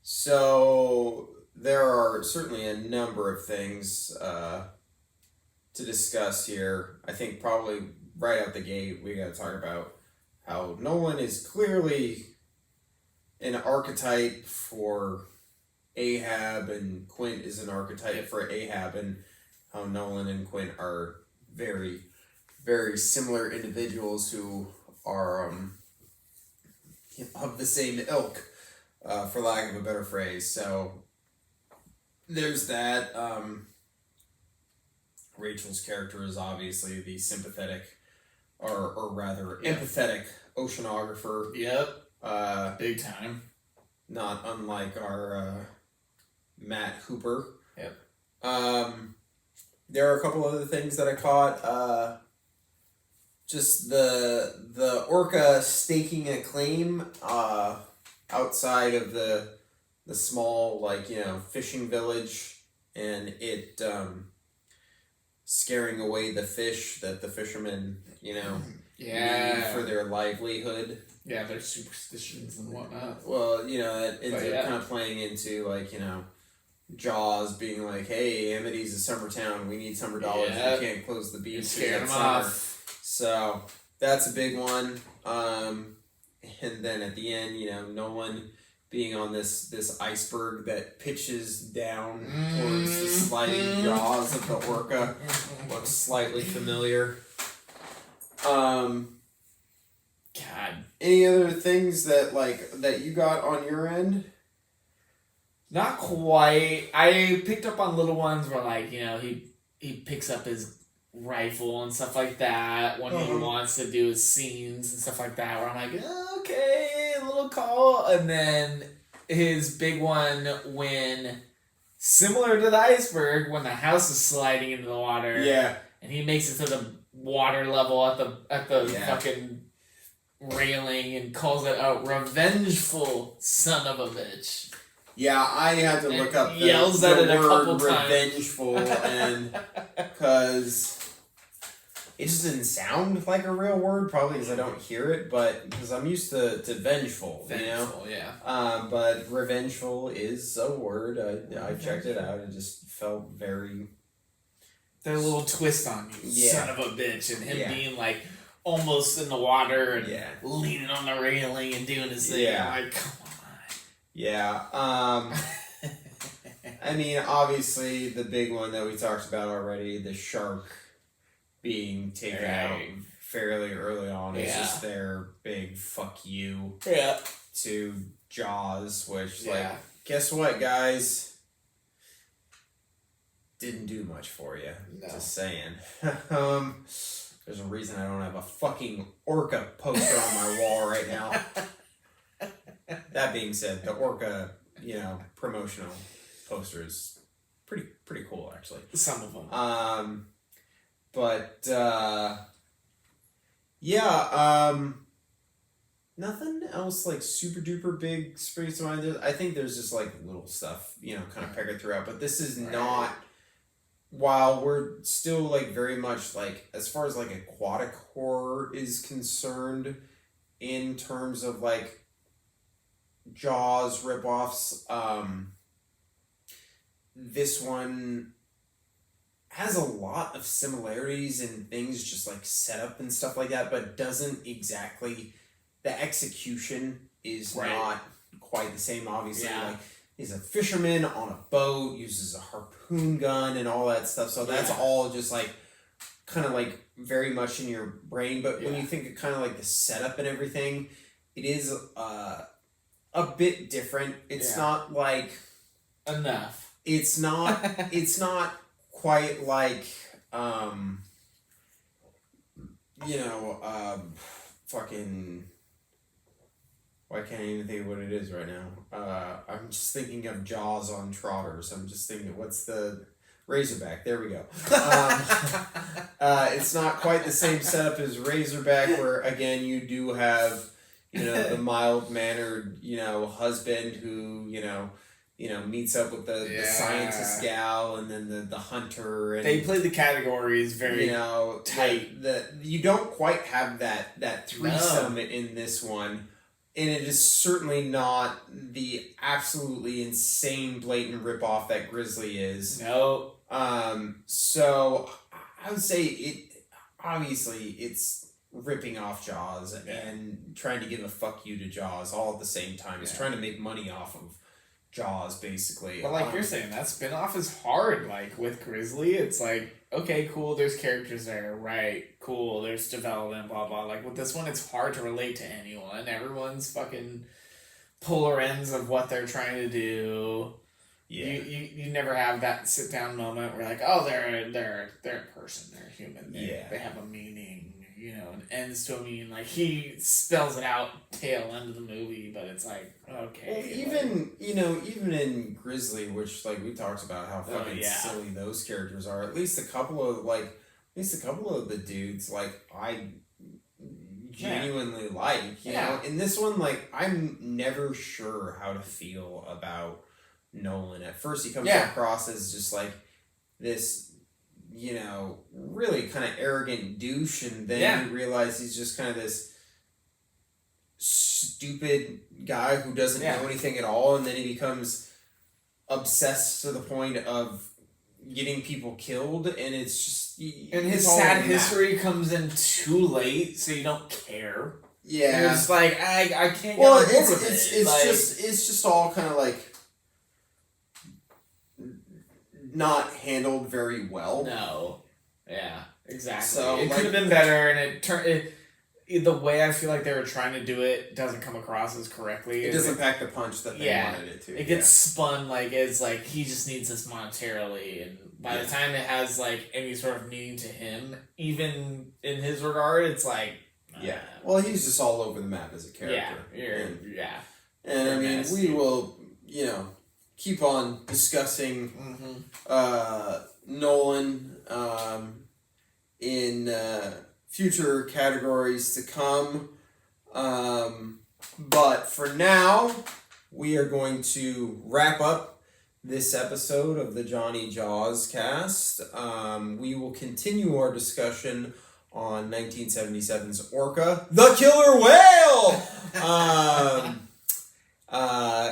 So there are certainly a number of things to discuss here. I think probably right out the gate we got to talk about how Nolan is clearly an archetype for Ahab and Quint is an archetype for Ahab, and how Nolan and Quint are very, very similar individuals who are of the same ilk, for lack of a better phrase. So there's that. Rachel's character is obviously the sympathetic, or rather empathetic oceanographer. Yep. Big time. Not unlike our Matt Hooper. Yep. There are a couple other things that I caught. Just the Orca staking a claim outside of the small fishing village, and it scaring away the fish that the fishermen need for their livelihood. Yeah, their superstitions and whatnot. Well, it ends up kind of playing into Jaws being like, hey, Amity's a summer town. We need summer dollars. We can't close the beach in summer. So that's a big one. And then at the end, Nolan being on this iceberg that pitches down towards the sliding jaws of the Orca looks slightly familiar. God. Any other things that you got on your end? Not quite. I picked up on little ones where he picks up his rifle and stuff like that when he wants to do his scenes and stuff like that, where I'm like, okay, a little call. And then his big one when, similar to the iceberg, when the house is sliding into the water. Yeah. And he makes it to the water level at the fucking railing and calls it a revengeful son of a bitch. Yeah, I had to look up the word revengeful, and because it just didn't sound like a real word, probably because I don't hear it, but because I'm used to vengeful, yeah. But revengeful is a word. I checked it out. It just felt very. Their little twist on you, son of a bitch, and him being almost in the water and leaning on the railing and doing his thing. Yeah. I'm like, come on. Yeah. I mean, obviously, the big one that we talked about already, the shark being taken out fairly early on, is just their big fuck you to Jaws, which, guess what, guys? didn't do much for you. No. Just saying. There's a reason I don't have a fucking Orca poster on my wall right now. That being said, the Orca, promotional poster is pretty cool, actually. Some of them. But nothing else like super duper big springs to mind. I think there's just like little stuff, kind of peppered throughout. But this is not. While we're still like very much like as far as like aquatic horror is concerned, in terms of like Jaws ripoffs, this one has a lot of similarities and things just like setup and stuff like that, but doesn't exactly. The execution is not quite the same. Obviously, like he's a fisherman on a boat, uses a harpoon gun and all that stuff. So that's all just like kind of like very much in your brain. But when you think of kind of like the setup and everything, it is a bit different. It's not like enough. It's not. It's not quite like fucking. Why can't I even think of what it is right now? I'm just thinking of Jaws on trotters. I'm just thinking, what's the Razorback? There we go. It's not quite the same setup as Razorback, where again you do have, the mild-mannered, husband who, meets up with the scientist gal, and then the hunter. And, they play the categories very tight. You don't quite have that threesome in this one. And it is certainly not the absolutely insane, blatant ripoff that Grizzly is. No. So I would say it's ripping off Jaws and trying to give a fuck you to Jaws all at the same time. It's trying to make money off of Jaws, basically. But like you're saying, that spinoff is hard. Like with Grizzly, it's like, okay, cool, there's characters there, right, cool, there's development, blah, blah. Like with this one, it's hard to relate to anyone. Everyone's fucking polar ends of what they're trying to do. Yeah. You never have that sit down moment where like, oh, they're a person, they're a human, they have a meaning, and ends to a meaning. Like he spells it out tail end of the movie, but it's like, okay. Well, even in Grizzly, which like we talked about how fucking silly those characters are. At least a couple of the dudes like I genuinely like. You know, in this one, like I'm never sure how to feel about Nolan. At first, he comes across as just like this, really kind of arrogant douche, and then you realize he's just kind of this stupid guy who doesn't know anything at all, and then he becomes obsessed to the point of getting people killed, and it's just and his sad history comes in too late, so you don't care. Yeah, you're just like I can't. Well, it's just all kind of like not handled very well. No. Yeah, exactly. So, it could have been better, and it turned the way I feel like they were trying to do it doesn't come across as correctly. It doesn't pack the punch that they wanted it to. It gets spun like it's like he just needs this monetarily, and by the time it has like any sort of meaning to him, even in his regard, it's like well, he's just all over the map as a character. And I mean, we will keep on discussing Nolan in future categories to come. But for now, we are going to wrap up this episode of the Jony Jawscast. We will continue our discussion on 1977's Orca, the Killer Whale!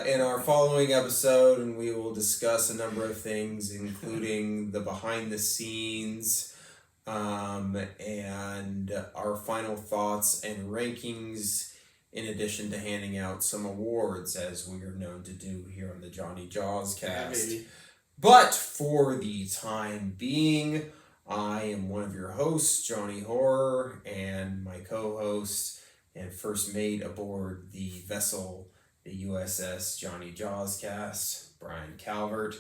In our following episode, and we will discuss a number of things, including the behind the scenes, and our final thoughts and rankings, in addition to handing out some awards, as we are known to do here on the Jony Jawscast. But for the time being, I am one of your hosts, Jony Horror, and my co-host and first mate aboard the vessel, the USS Jony Jawscast, Brian Calvert.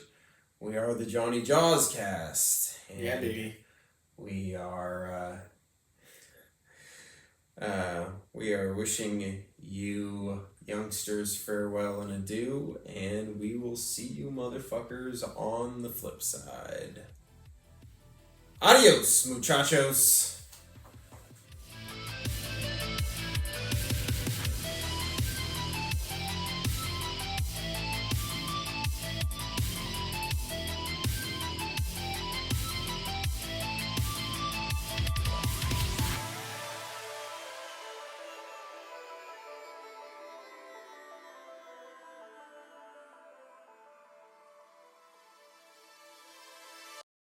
We are the Jony Jawscast. And Yeah, baby. We are wishing you youngsters farewell and adieu, and we will see you motherfuckers on the flip side. Adios, muchachos.